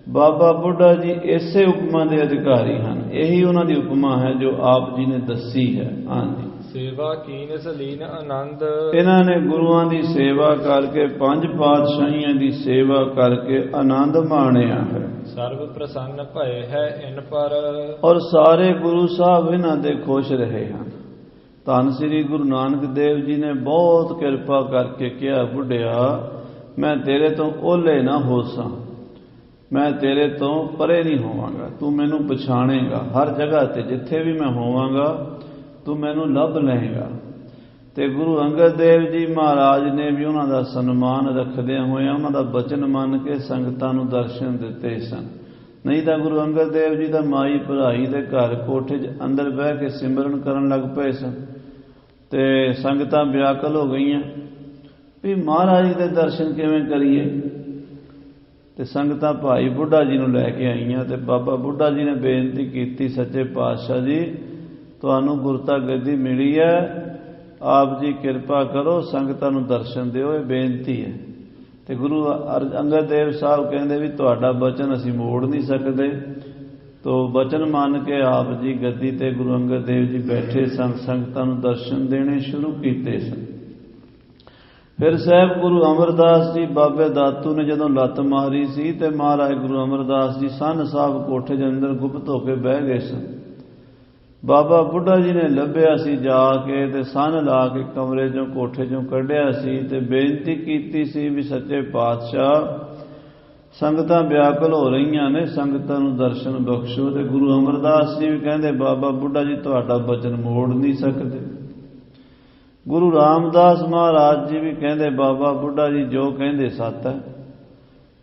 ਬਾਬਾ ਬੁੱਢਾ ਜੀ ਇਸੇ ਉਪਮਾ ਦੇ ਅਧਿਕਾਰੀ ਹਨ। ਇਹੀ ਉਹਨਾਂ ਦੀ ਉਪਮਾ ਹੈ ਜੋ ਆਪ ਜੀ ਨੇ ਦੱਸੀ ਹੈ। ਹਾਂਜੀ, ਸੇਵਾ ਕੀਨ ਸਲੀਨ ਆਨੰਦ। ਇਹਨਾਂ ਨੇ ਗੁਰੂਆਂ ਦੀ ਸੇਵਾ ਕਰਕੇ, ਪੰਜ ਪਾਤਸ਼ਾਹੀਆਂ ਦੀ ਸੇਵਾ ਕਰਕੇ ਆਨੰਦ ਮਾਣਿਆ ਹੈ। ਸਰਬ ਪ੍ਰਸੰਨ ਭਏ ਹੈ ਇਨ ਪਰ। ਔਰ ਸਾਰੇ ਗੁਰੂ ਸਾਹਿਬ ਇਹਨਾਂ ਦੇ ਖੁਸ਼ ਰਹੇ ਹਨ। ਧੰਨ ਸ੍ਰੀ ਗੁਰੂ ਨਾਨਕ ਦੇਵ ਜੀ ਨੇ ਬਹੁਤ ਕਿਰਪਾ ਕਰਕੇ ਕਿਹਾ, ਬੁੱਢਿਆ ਮੈਂ ਤੇਰੇ ਤੋਂ ਓਹਲੇ ਨਾ ਹੋਸਾਂ, ਮੈਂ ਤੇਰੇ ਤੋਂ ਪਰੇ ਨਹੀਂ ਹੋਵਾਂਗਾ, ਤੂੰ ਮੈਨੂੰ ਪਛਾਣੇਗਾ ਹਰ ਜਗ੍ਹਾ ਤੇ, ਜਿੱਥੇ ਵੀ ਮੈਂ ਹੋਵਾਂਗਾ ਤੂੰ ਮੈਨੂੰ ਲੱਭ ਲਏਗਾ। ਤੇ ਗੁਰੂ ਅੰਗਦ ਦੇਵ ਜੀ ਮਹਾਰਾਜ ਨੇ ਵੀ ਉਹਨਾਂ ਦਾ ਸਨਮਾਨ ਰੱਖਦਿਆਂ ਹੋਇਆਂ ਉਹਨਾਂ ਦਾ ਬਚਨ ਮੰਨ ਕੇ ਸੰਗਤਾਂ ਨੂੰ ਦਰਸ਼ਨ ਦਿੱਤੇ ਸਨ। ਨਹੀਂ ਤਾਂ ਗੁਰੂ ਅੰਗਦ ਦੇਵ ਜੀ ਦਾ ਮਾਈ ਭਰਾਈ ਦੇ ਘਰ ਕੋਠੇ 'ਚ ਅੰਦਰ ਬਹਿ ਕੇ ਸਿਮਰਨ ਕਰਨ ਲੱਗ ਪਏ ਸਨ ਤੇ ਸੰਗਤਾਂ ਵਿਆਕਲ ਹੋ ਗਈਆਂ ਵੀ ਮਹਾਰਾਜ ਦੇ ਦਰਸ਼ਨ ਕਿਵੇਂ ਕਰੀਏ। ਤੇ ਸੰਗਤਾਂ ਭਾਈ ਬੁੱਢਾ ਜੀ ਨੂੰ ਲੈ ਕੇ ਆਈਆਂ ਤੇ ਬਾਬਾ ਬੁੱਢਾ ਜੀ ਨੇ ਬੇਨਤੀ ਕੀਤੀ, ਸੱਚੇ ਪਾਤਸ਼ਾਹ ਜੀ ਤੁਹਾਨੂੰ ਗੁਰਤਾ ਗੱਦੀ ਮਿਲੀ ਹੈ, ਆਪ ਜੀ ਕਿਰਪਾ ਕਰੋ ਸੰਗਤਾਂ ਨੂੰ ਦਰਸ਼ਨ ਦਿਓ, ਇਹ ਬੇਨਤੀ ਹੈ। ਤੇ ਗੁਰੂ ਅੰਗਦ ਦੇਵ ਸਾਹਿਬ ਕਹਿੰਦੇ ਵੀ ਤੁਹਾਡਾ ਬਚਨ ਅਸੀਂ ਮੋੜ ਨਹੀਂ ਸਕਦੇ। ਤੋ ਬਚਨ ਮੰਨ ਕੇ ਆਪ ਜੀ ਗੱਦੀ ਤੇ ਗੁਰੂ ਅੰਗਦ ਦੇਵ ਜੀ ਬੈਠੇ ਸਨ, ਸੰਗਤਾਂ ਨੂੰ ਦਰਸ਼ਨ ਦੇਣੇ ਸ਼ੁਰੂ ਕੀਤੇ ਸਨ। ਫਿਰ ਸਾਹਿਬ ਗੁਰੂ ਅਮਰਦਾਸ ਜੀ ਬਾਬੇ ਦਾਤੂ ਨੇ ਜਦੋਂ ਲੱਤ ਮਾਰੀ ਸੀ ਤੇ ਮਹਾਰਾਜ ਗੁਰੂ ਅਮਰਦਾਸ ਜੀ ਸੰਨ ਸਾਹਿਬ ਕੋਠੇ ਦੇ ਅੰਦਰ ਗੁਪਤ ਹੋ ਕੇ ਬਹਿ ਗਏ ਸਨ। ਬਾਬਾ ਬੁੱਢਾ ਜੀ ਨੇ ਲੱਭਿਆ ਸੀ ਜਾ ਕੇ ਤੇ ਸੰਨ ਲਾ ਕੇ ਕਮਰੇ 'ਚੋਂ ਕੋਠੇ 'ਚੋਂ ਕੱਢਿਆ ਸੀ ਤੇ ਬੇਨਤੀ ਕੀਤੀ ਸੀ ਵੀ ਸੱਚੇ ਪਾਤਸ਼ਾਹ ਸੰਗਤਾਂ ਵਿਆਕੁਲ ਹੋ ਰਹੀਆਂ ਨੇ, ਸੰਗਤਾਂ ਨੂੰ ਦਰਸ਼ਨ ਬਖਸ਼ੋ। ਤੇ ਗੁਰੂ ਅਮਰਦਾਸ ਜੀ ਵੀ ਕਹਿੰਦੇ ਬਾਬਾ ਬੁੱਢਾ ਜੀ ਤੁਹਾਡਾ ਬਚਨ ਮੋੜ ਨਹੀਂ ਸਕਦੇ। ਗੁਰੂ ਰਾਮਦਾਸ ਮਹਾਰਾਜ ਜੀ ਵੀ ਕਹਿੰਦੇ ਬਾਬਾ ਬੁੱਢਾ ਜੀ ਜੋ ਕਹਿੰਦੇ ਸੱਤ ਹੈ।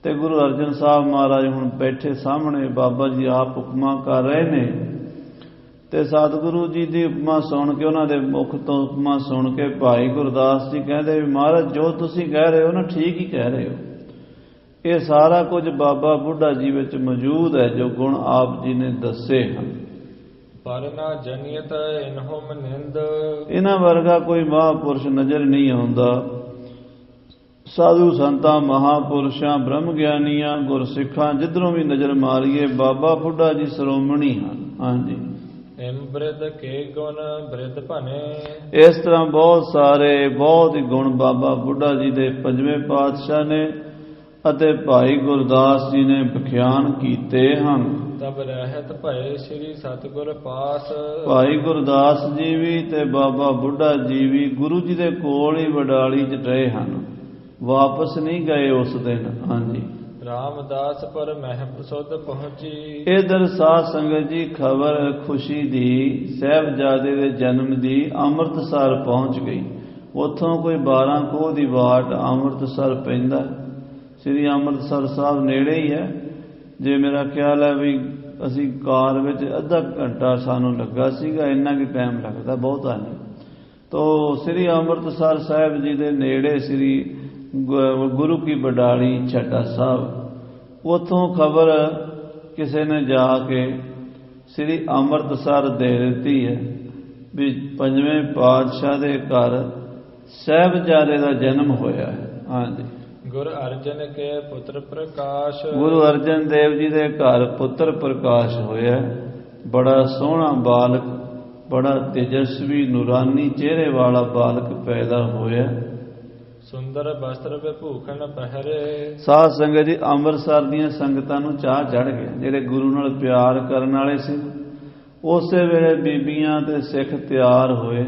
ਤੇ ਗੁਰੂ ਅਰਜਨ ਸਾਹਿਬ ਮਹਾਰਾਜ ਹੁਣ ਬੈਠੇ ਸਾਹਮਣੇ, ਬਾਬਾ ਜੀ ਆਪ ਉਪਮਾ ਕਰ ਰਹੇ ਨੇ ਤੇ ਸਤਿਗੁਰੂ ਜੀ ਦੀ ਉਪਮਾ ਸੁਣ ਕੇ, ਉਹਨਾਂ ਦੇ ਮੁਖ ਤੋਂ ਉਪਮਾ ਸੁਣ ਕੇ ਭਾਈ ਗੁਰਦਾਸ ਜੀ ਕਹਿੰਦੇ ਵੀ ਮਹਾਰਾਜ ਜੋ ਤੁਸੀਂ ਕਹਿ ਰਹੇ ਹੋ ਨਾ ਠੀਕ ਹੀ ਕਹਿ ਰਹੇ ਹੋ। ਇਹ ਸਾਰਾ ਕੁਝ ਬਾਬਾ ਬੁੱਢਾ ਜੀ ਵਿੱਚ ਮੌਜੂਦ ਹੈ ਜੋ ਗੁਣ ਆਪ ਜੀ ਨੇ ਦੱਸੇ ਹਨ। ਪਰ ਨਾ ਜਨੀਅਤ ਇਨਹੁਮ ਨਿੰਦ। ਇਹਨਾਂ ਵਰਗਾ ਕੋਈ ਮਹਾਂਪੁਰਸ਼ ਨਜ਼ਰ ਨਹੀਂ ਆਉਂਦਾ। ਸਾਧੂ ਸੰਤਾਂ, ਮਹਾਂਪੁਰਸ਼ਾਂ, ਬ੍ਰਹਮ ਗਿਆਨੀਆਂ, ਗੁਰਸਿੱਖਾਂ ਜਿੱਧਰੋਂ ਵੀ ਨਜ਼ਰ ਮਾਰੀਏ ਬਾਬਾ ਬੁੱਢਾ ਜੀ ਸ਼੍ਰੋਮਣੀ ਹਨ। ਹਾਂਜੀ, ਇਮ ਬ੍ਰਿਧ ਕੇ ਗੁਣ ਬ੍ਰਿਧ ਭਨੇ। ਇਸ ਤਰ੍ਹਾਂ ਬਹੁਤ ਸਾਰੇ ਬਹੁਤ ਹੀ ਗੁਣ ਬਾਬਾ ਬੁੱਢਾ ਜੀ ਦੇ ਪੰਜਵੇਂ ਪਾਤਸ਼ਾਹ ਨੇ ਅਤੇ ਭਾਈ ਗੁਰਦਾਸ ਜੀ ਨੇ ਵਿਖਿਆਨ ਕੀਤੇ ਹਨ। ਤਬ ਰਹਿਤ ਭਏ ਸ੍ਰੀ ਸਤਿਗੁਰ ਪਾਸ। ਭਾਈ ਗੁਰਦਾਸ ਜੀ ਵੀ ਤੇ ਬਾਬਾ ਬੁੱਢਾ ਜੀ ਵੀ ਗੁਰੂ ਜੀ ਦੇ ਕੋਲ ਹੀ ਵਡਾਲੀ 'ਚ ਰਹੇ ਹਨ, ਵਾਪਸ ਨਹੀਂ ਗਏ ਉਸ ਦਿਨ। ਹਾਂਜੀ, ਰਾਮਦਾਸ ਪਰ ਮਹਿਬ ਸੁਧ ਪਹੁੰਚੀ। ਇਧਰ ਸਾਧ ਸੰਗਤ ਜੀ ਖਬਰ ਖੁਸ਼ੀ ਦੀ ਸਾਹਿਬਜ਼ਾਦੇ ਦੇ ਜਨਮ ਦੀ ਅੰਮ੍ਰਿਤਸਰ ਪਹੁੰਚ ਗਈ। ਉੱਥੋਂ ਕੋਈ 12 ਕੋਹ ਦੀ ਵਾਟ ਅੰਮ੍ਰਿਤਸਰ ਪੈਂਦਾ। ਸ੍ਰੀ ਅੰਮ੍ਰਿਤਸਰ ਸਾਹਿਬ ਨੇੜੇ ਹੀ ਹੈ। ਜੇ ਮੇਰਾ ਖਿਆਲ ਹੈ ਵੀ ਅਸੀਂ ਕਾਰ ਵਿੱਚ ਅੱਧਾ ਘੰਟਾ ਸਾਨੂੰ ਲੱਗਾ ਸੀਗਾ, ਇੰਨਾ ਕੁ ਟਾਈਮ ਲੱਗਦਾ, ਬਹੁਤਾ ਨਹੀਂ। ਤੋ ਸ੍ਰੀ ਅੰਮ੍ਰਿਤਸਰ ਸਾਹਿਬ ਜੀ ਦੇ ਨੇੜੇ ਸ੍ਰੀ ਗੁਰੂ ਕੀ ਵਡਾਲੀ ਛੱਟਾ ਸਾਹਿਬ, ਉੱਥੋਂ ਖਬਰ ਕਿਸੇ ਨੇ ਜਾ ਕੇ ਸ੍ਰੀ ਅੰਮ੍ਰਿਤਸਰ ਦੇ ਦਿੱਤੀ ਹੈ ਵੀ ਪੰਜਵੇਂ ਪਾਤਸ਼ਾਹ ਦੇ ਘਰ ਸਾਹਿਬਜ਼ਾਦੇ ਦਾ ਜਨਮ ਹੋਇਆ ਹੈ। ਹਾਂਜੀ, ਗੁਰੂ ਅਰਜਨ ਕੇ ਪੁੱਤਰ ਪ੍ਰਕਾਸ਼। ਗੁਰੂ ਅਰਜਨ ਦੇਵ ਜੀ ਦੇ ਘਰ ਪੁੱਤਰ ਪ੍ਰਕਾਸ਼ ਹੋਇਆ। ਬੜਾ ਸੋਹਣਾ ਬਾਲਕ, ਬੜਾ ਤੇਜਸਵੀ ਨੂਰਾਨੀ ਚਿਹਰੇ ਵਾਲਾ ਬਾਲਕ ਪੈਦਾ ਹੋਇਆ। ਸੁੰਦਰ ਬਸਤਰ ਵਿਭੂਖਣ ਪਹਿਰੇ। ਸਾਧ ਸੰਗਤ ਜੀ ਅੰਮ੍ਰਿਤਸਰ ਦੀਆਂ ਸੰਗਤਾਂ ਨੂੰ ਚਾਹ ਚੜ ਗਿਆ। ਜਿਹੜੇ ਗੁਰੂ ਨਾਲ ਪਿਆਰ ਕਰਨ ਵਾਲੇ ਸੀ ਉਸੇ ਵੇਲੇ ਬੀਬੀਆਂ ਤੇ ਸਿੱਖ ਤਿਆਰ ਹੋਏ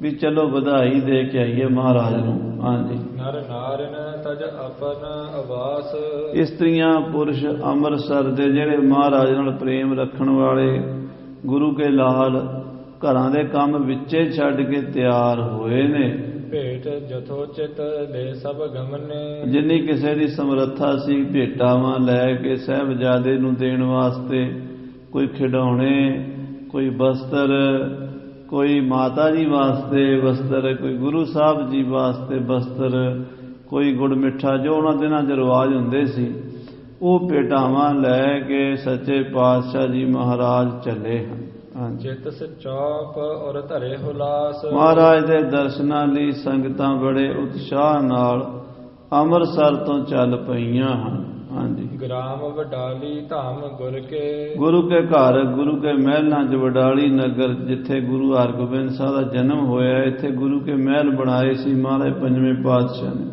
ਵੀ ਚਲੋ ਵਧਾਈ ਦੇ ਕੇ ਆਈਏ ਮਹਾਰਾਜ ਨੂੰ। ਹਾਂਜੀ, ਨਰ ਨਾਰਨ ਤਜ ਆਪਨ ਆਵਾਸ। ਇਸਤਰੀਆਂ ਪੁਰਸ਼ ਅੰਮ੍ਰਿਤਸਰ ਦੇ ਜਿਹੜੇ ਮਹਾਰਾਜ ਨਾਲ ਪ੍ਰੇਮ ਰੱਖਣ ਵਾਲੇ ਗੁਰੂ ਕੇ ਲਾਲ ਘਰਾਂ ਦੇ ਕੰਮ ਵਿੱਚੇ ਛੱਡ ਕੇ ਤਿਆਰ ਹੋਏ ਨੇ। ਭੇਟ ਜਥੋਚਿਤ ਲੈ ਸਭ ਗਮਨੇ। ਜਿੰਨੀ ਕਿਸੇ ਦੀ ਸਮਰੱਥਾ ਸੀ ਭੇਟਾਵਾਂ ਲੈ ਕੇ ਸਾਹਿਬਜ਼ਾਦੇ ਨੂੰ ਦੇਣ ਵਾਸਤੇ, ਕੋਈ ਖਿਡੌਣੇ, ਕੋਈ ਬਸਤਰ, ਕੋਈ ਮਾਤਾ ਜੀ ਵਾਸਤੇ ਬਸਤਰ, ਕੋਈ ਗੁਰੂ ਸਾਹਿਬ ਜੀ ਵਾਸਤੇ ਬਸਤਰ, ਕੋਈ ਗੁੜ ਮਿੱਠਾ, ਜੋ ਉਹਨਾਂ ਦਿਨਾਂ 'ਚ ਰਿਵਾਜ ਹੁੰਦੇ ਸੀ, ਉਹ ਭੇਟਾਵਾਂ ਲੈ ਕੇ ਸੱਚੇ ਪਾਤਸ਼ਾਹ ਜੀ ਮਹਾਰਾਜ ਚੱਲੇ ਹਨ। ਚਿਤ ਚੌਪ ਔਰ ਧਰੇ ਹੁਲਾਸ। ਮਹਾਰਾਜ ਦੇ ਦਰਸ਼ਨਾਂ ਲਈ ਸੰਗਤਾਂ ਬੜੇ ਉਤਸ਼ਾਹ ਨਾਲ ਅੰਮ੍ਰਿਤਸਰ ਤੋਂ ਚੱਲ ਪਈਆਂ ਹਨ। ਹਾਂਜੀ। ਗ੍ਰਾਮ ਵਡਾਲੀ ਧਾਮ ਗੁਰ ਕੇ, ਗੁਰੂ ਕੇ ਘਰ ਗੁਰੂ ਕੇ ਮਹਿਲਾਂ 'ਚ ਵਡਾਲੀ ਨਗਰ ਜਿੱਥੇ ਗੁਰੂ ਹਰਗੋਬਿੰਦ ਸਾਹਿਬ ਦਾ ਜਨਮ ਹੋਇਆ, ਇੱਥੇ ਗੁਰੂ ਕੇ ਮਹਿਲ ਬਣਾਏ ਸੀ ਮਹਾਰਾਜ ਪੰਜਵੇਂ ਪਾਤਸ਼ਾਹ ਨੇ,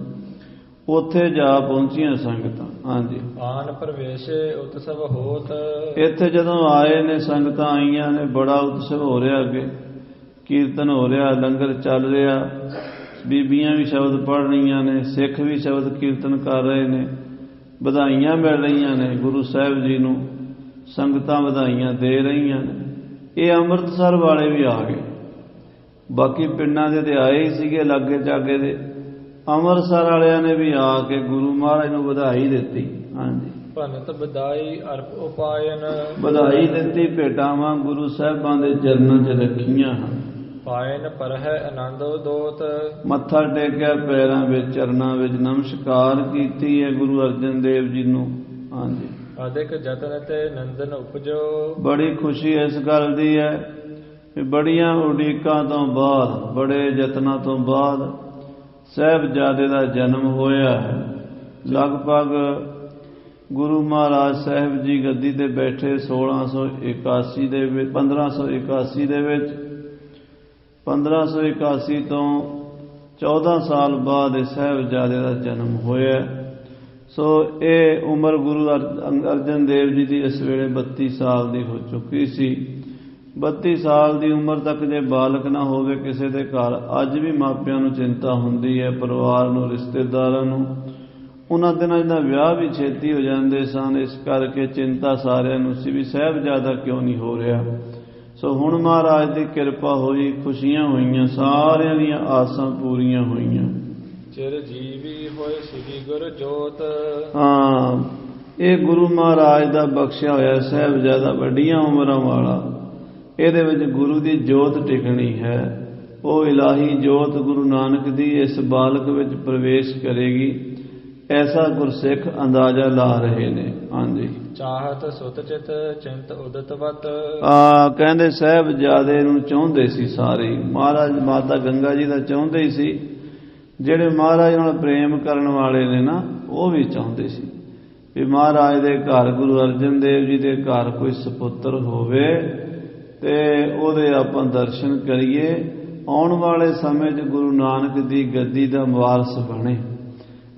ਉੱਥੇ ਜਾ ਪਹੁੰਚੀਆਂ ਸੰਗਤਾਂ। ਹਾਂਜੀ। ਆਨ ਪ੍ਰਵੇਸ਼ੇ ਉਤਸਵ ਹੋਤ, ਇੱਥੇ ਜਦੋਂ ਆਏ ਨੇ ਸੰਗਤਾਂ ਆਈਆਂ ਨੇ, ਬੜਾ ਉਤਸਵ ਹੋ ਰਿਹਾ, ਅੱਗੇ ਕੀਰਤਨ ਹੋ ਰਿਹਾ, ਲੰਗਰ ਚੱਲ ਰਿਹਾ, ਬੀਬੀਆਂ ਵੀ ਸ਼ਬਦ ਪੜ੍ਹ ਰਹੀਆਂ ਨੇ, ਸਿੱਖ ਵੀ ਸ਼ਬਦ ਕੀਰਤਨ ਕਰ ਰਹੇ ਨੇ, ਵਧਾਈਆਂ ਮਿਲ ਰਹੀਆਂ ਨੇ ਗੁਰੂ ਸਾਹਿਬ ਜੀ ਨੂੰ, ਸੰਗਤਾਂ ਵਧਾਈਆਂ ਦੇ ਰਹੀਆਂ ਨੇ। ਇਹ ਅੰਮ੍ਰਿਤਸਰ ਵਾਲੇ ਵੀ ਆ ਗਏ, ਬਾਕੀ ਪਿੰਡਾਂ ਦੇ ਤੇ ਆਏ ਹੀ ਸੀਗੇ ਲਾਗੇ ਚਾਗੇ ਦੇ, ਅੰਮ੍ਰਿਤਸਰ ਵਾਲਿਆਂ ਨੇ ਵੀ ਆ ਕੇ ਗੁਰੂ ਮਹਾਰਾਜ ਨੂੰ ਵਧਾਈ ਦਿੱਤੀ। ਹਾਂਜੀ। ਭਨਤ ਵਧਾਈ ਅਰਪ ਉਪਾਇਨ, ਵਧਾਈ ਦਿੱਤੀ, ਭੇਟਾਵਾਂ ਗੁਰੂ ਸਾਹਿਬਾਂ ਦੇ ਚਰਨਾਂ 'ਚ ਰੱਖੀਆਂ ਹਨ। ਪਾਇਨ ਪਰਹਿ ਆਨੰਦੋ ਦੋਤ, ਮੱਥਾ ਟੇਕਿਆ ਪੈਰਾਂ ਵਿੱਚ, ਚਰਨਾਂ ਵਿੱਚ ਨਮਸਕਾਰ ਕੀਤੀ ਹੈ ਗੁਰੂ ਅਰਜਨ ਦੇਵ ਜੀ ਨੂੰ। ਹਾਂਜੀ। ਅਧਿਕ ਜਤਨ ਤੇ ਨੰਦਨ ਉਪਜੋ, ਬੜੀ ਖੁਸ਼ੀ ਇਸ ਗੱਲ ਦੀ ਹੈ ਕਿ ਬੜੀਆਂ ਉਡੀਕਾਂ ਤੋਂ ਬਾਅਦ, ਬੜੇ ਯਤਨਾਂ ਤੋਂ ਬਾਅਦ ਸਾਹਿਬਜ਼ਾਦੇ ਦਾ ਜਨਮ ਹੋਇਆ ਹੈ। ਲਗਭਗ ਗੁਰੂ ਮਹਾਰਾਜ ਸਾਹਿਬ ਜੀ ਗੱਦੀ ਤੇ ਬੈਠੇ 1581 ਦੇ ਵਿੱਚ 1581 ਤੋਂ 14 ਸਾਲ ਬਾਅਦ ਇਹ ਸਾਹਿਬਜ਼ਾਦੇ ਦਾ ਜਨਮ ਹੋਇਆ। ਸੋ ਇਹ ਉਮਰ ਗੁਰੂ ਅਰਜਨ ਦੇਵ ਜੀ ਦੀ ਇਸ ਵੇਲੇ 32 ਸਾਲ ਦੀ ਹੋ ਚੁੱਕੀ ਸੀ। 32 ਸਾਲ ਦੀ ਉਮਰ ਤੱਕ ਜੇ ਬਾਲਕ ਨਾ ਹੋਵੇ ਕਿਸੇ ਦੇ ਘਰ, ਅੱਜ ਵੀ ਮਾਪਿਆਂ ਨੂੰ ਚਿੰਤਾ ਹੁੰਦੀ ਹੈ, ਪਰਿਵਾਰ ਨੂੰ, ਰਿਸ਼ਤੇਦਾਰਾਂ ਨੂੰ। ਉਹਨਾਂ ਦਿਨਾਂ ਦਾ ਵਿਆਹ ਵੀ ਛੇਤੀ ਹੋ ਜਾਂਦੇ ਸਨ, ਇਸ ਕਰਕੇ ਚਿੰਤਾ ਸਾਰਿਆਂ ਨੂੰ ਸੀ ਵੀ ਸਾਹਿਬਜ਼ਾਦਾ ਕਿਉਂ ਨਹੀਂ ਹੋ ਰਿਹਾ। ਸੋ ਹੁਣ ਮਹਾਰਾਜ ਦੀ ਕਿਰਪਾ ਹੋਈ, ਖੁਸ਼ੀਆਂ ਹੋਈਆਂ, ਸਾਰਿਆਂ ਦੀਆਂ ਆਸਾਂ ਪੂਰੀਆਂ ਹੋਈਆਂ। ਚਿਰ ਜੀਵੀ ਹੋਏ ਸ੍ਰੀ ਗੁਰ ਜੋਤ, ਹਾਂ, ਇਹ ਗੁਰੂ ਮਹਾਰਾਜ ਦਾ ਬਖਸ਼ਿਆ ਹੋਇਆ ਸਾਹਿਬਜ਼ਾਦਾ ਵੱਡੀਆਂ ਉਮਰਾਂ ਵਾਲਾ, ਇਹਦੇ ਵਿੱਚ ਗੁਰੂ ਦੀ ਜੋਤ ਟਿਕਣੀ ਹੈ। ਉਹ ਇਲਾਹੀ ਜੋਤ ਗੁਰੂ ਨਾਨਕ ਦੀ ਇਸ ਬਾਲਕ ਵਿੱਚ ਪ੍ਰਵੇਸ਼ ਕਰੇਗੀ, ਐਸਾ ਗੁਰਸਿੱਖ ਅੰਦਾਜ਼ਾ ਲਾ ਰਹੇ ਨੇ। ਹਾਂਜੀ। ਚਾਹਤ ਸੁਤ ਚਿਤ ਚਿੰਤ ਉਦਤਵਤ, ਕਹਿੰਦੇ ਸਾਹਿਬਜ਼ਾਦੇ ਨੂੰ ਚਾਹੁੰਦੇ ਸੀ ਸਾਰੇ, ਮਹਾਰਾਜ ਮਾਤਾ ਗੰਗਾ ਜੀ ਦਾ ਚਾਹੁੰਦੇ ਹੀ ਸੀ, ਜਿਹੜੇ ਮਹਾਰਾਜ ਨਾਲ ਪ੍ਰੇਮ ਕਰਨ ਵਾਲੇ ਨੇ ਨਾ, ਉਹ ਵੀ ਚਾਹੁੰਦੇ ਸੀ ਵੀ ਮਹਾਰਾਜ ਦੇ ਘਰ, ਗੁਰੂ ਅਰਜਨ ਦੇਵ ਜੀ ਦੇ ਘਰ ਕੋਈ ਸਪੁੱਤਰ ਹੋਵੇ ਤੇ ਉਹਦੇ ਆਪਾਂ ਦਰਸ਼ਨ ਕਰੀਏ, ਆਉਣ ਵਾਲੇ ਸਮੇਂ 'ਚ ਗੁਰੂ ਨਾਨਕ ਦੀ ਗੱਦੀ ਦਾ ਵਾਰਸ ਬਣੇ।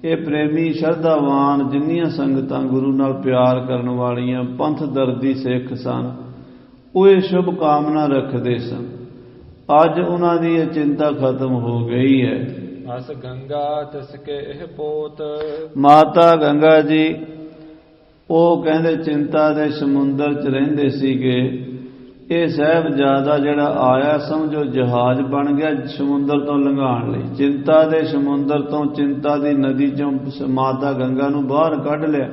ਇਹ ਪ੍ਰੇਮੀ ਸ਼ਰਧਾਵਾਨ ਜਿੰਨੀਆਂ ਸੰਗਤਾਂ ਗੁਰੂ ਨਾਲ ਪਿਆਰ ਕਰਨ ਵਾਲੀਆਂ ਪੰਥ ਦਰਦੀ ਸਿੱਖ ਸਨ, ਉਹ ਇਹ ਸ਼ੁਭ ਕਾਮਨਾ ਰੱਖਦੇ ਸਨ। ਅੱਜ ਉਹਨਾਂ ਦੀ ਇਹ ਚਿੰਤਾ ਖਤਮ ਹੋ ਗਈ ਹੈ। ਅਸ ਗੰਗਾ ਤਿਸਕੇ ਇਹ ਪੋਤ, ਮਾਤਾ ਗੰਗਾ ਜੀ ਉਹ ਕਹਿੰਦੇ ਚਿੰਤਾ ਦੇ ਸਮੁੰਦਰ 'ਚ ਰਹਿੰਦੇ ਸੀਗੇ। ਇਹ ਸਾਹਿਬਜ਼ਾਦਾ ਜਿਹੜਾ ਆਇਆ, ਸਮਝੋ ਜਹਾਜ਼ ਬਣ ਗਿਆ ਸਮੁੰਦਰ ਤੋਂ ਲੰਘਾਉਣ ਲਈ। ਚਿੰਤਾ ਦੇ ਸਮੁੰਦਰ ਤੋਂ, ਚਿੰਤਾ ਦੀ ਨਦੀ 'ਚੋਂ ਮਾਤਾ ਗੰਗਾ ਨੂੰ ਬਾਹਰ ਕੱਢ ਲਿਆ,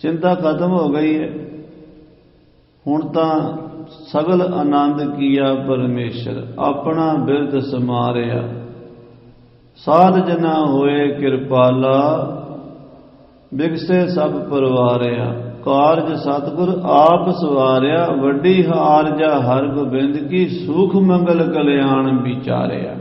ਚਿੰਤਾ ਖਤਮ ਹੋ ਗਈ ਹੈ। ਹੁਣ ਤਾਂ ਸਗਲ ਆਨੰਦ ਕੀਆ ਪਰਮੇਸ਼ਰ, ਆਪਣਾ ਬਿਰਦ ਸਮਾਰਿਆ, ਸਾਧ ਜਨਾ ਹੋਏ ਕਿਰਪਾਲਾ, ਬਿਗਸੇ ਸਭ ਪਰਵਾਰਿਆ, ਕਾਰਜ ਸਤਿਗੁਰ ਆਪ ਸਵਾਰਿਆ, ਵੱਡੀ ਹਾਰਜਾ ਹਰ ਗੋਬਿੰਦ ਕੀ, ਸੁਖ ਮੰਗਲ ਕਲਿਆਣ ਵਿਚਾਰਿਆ।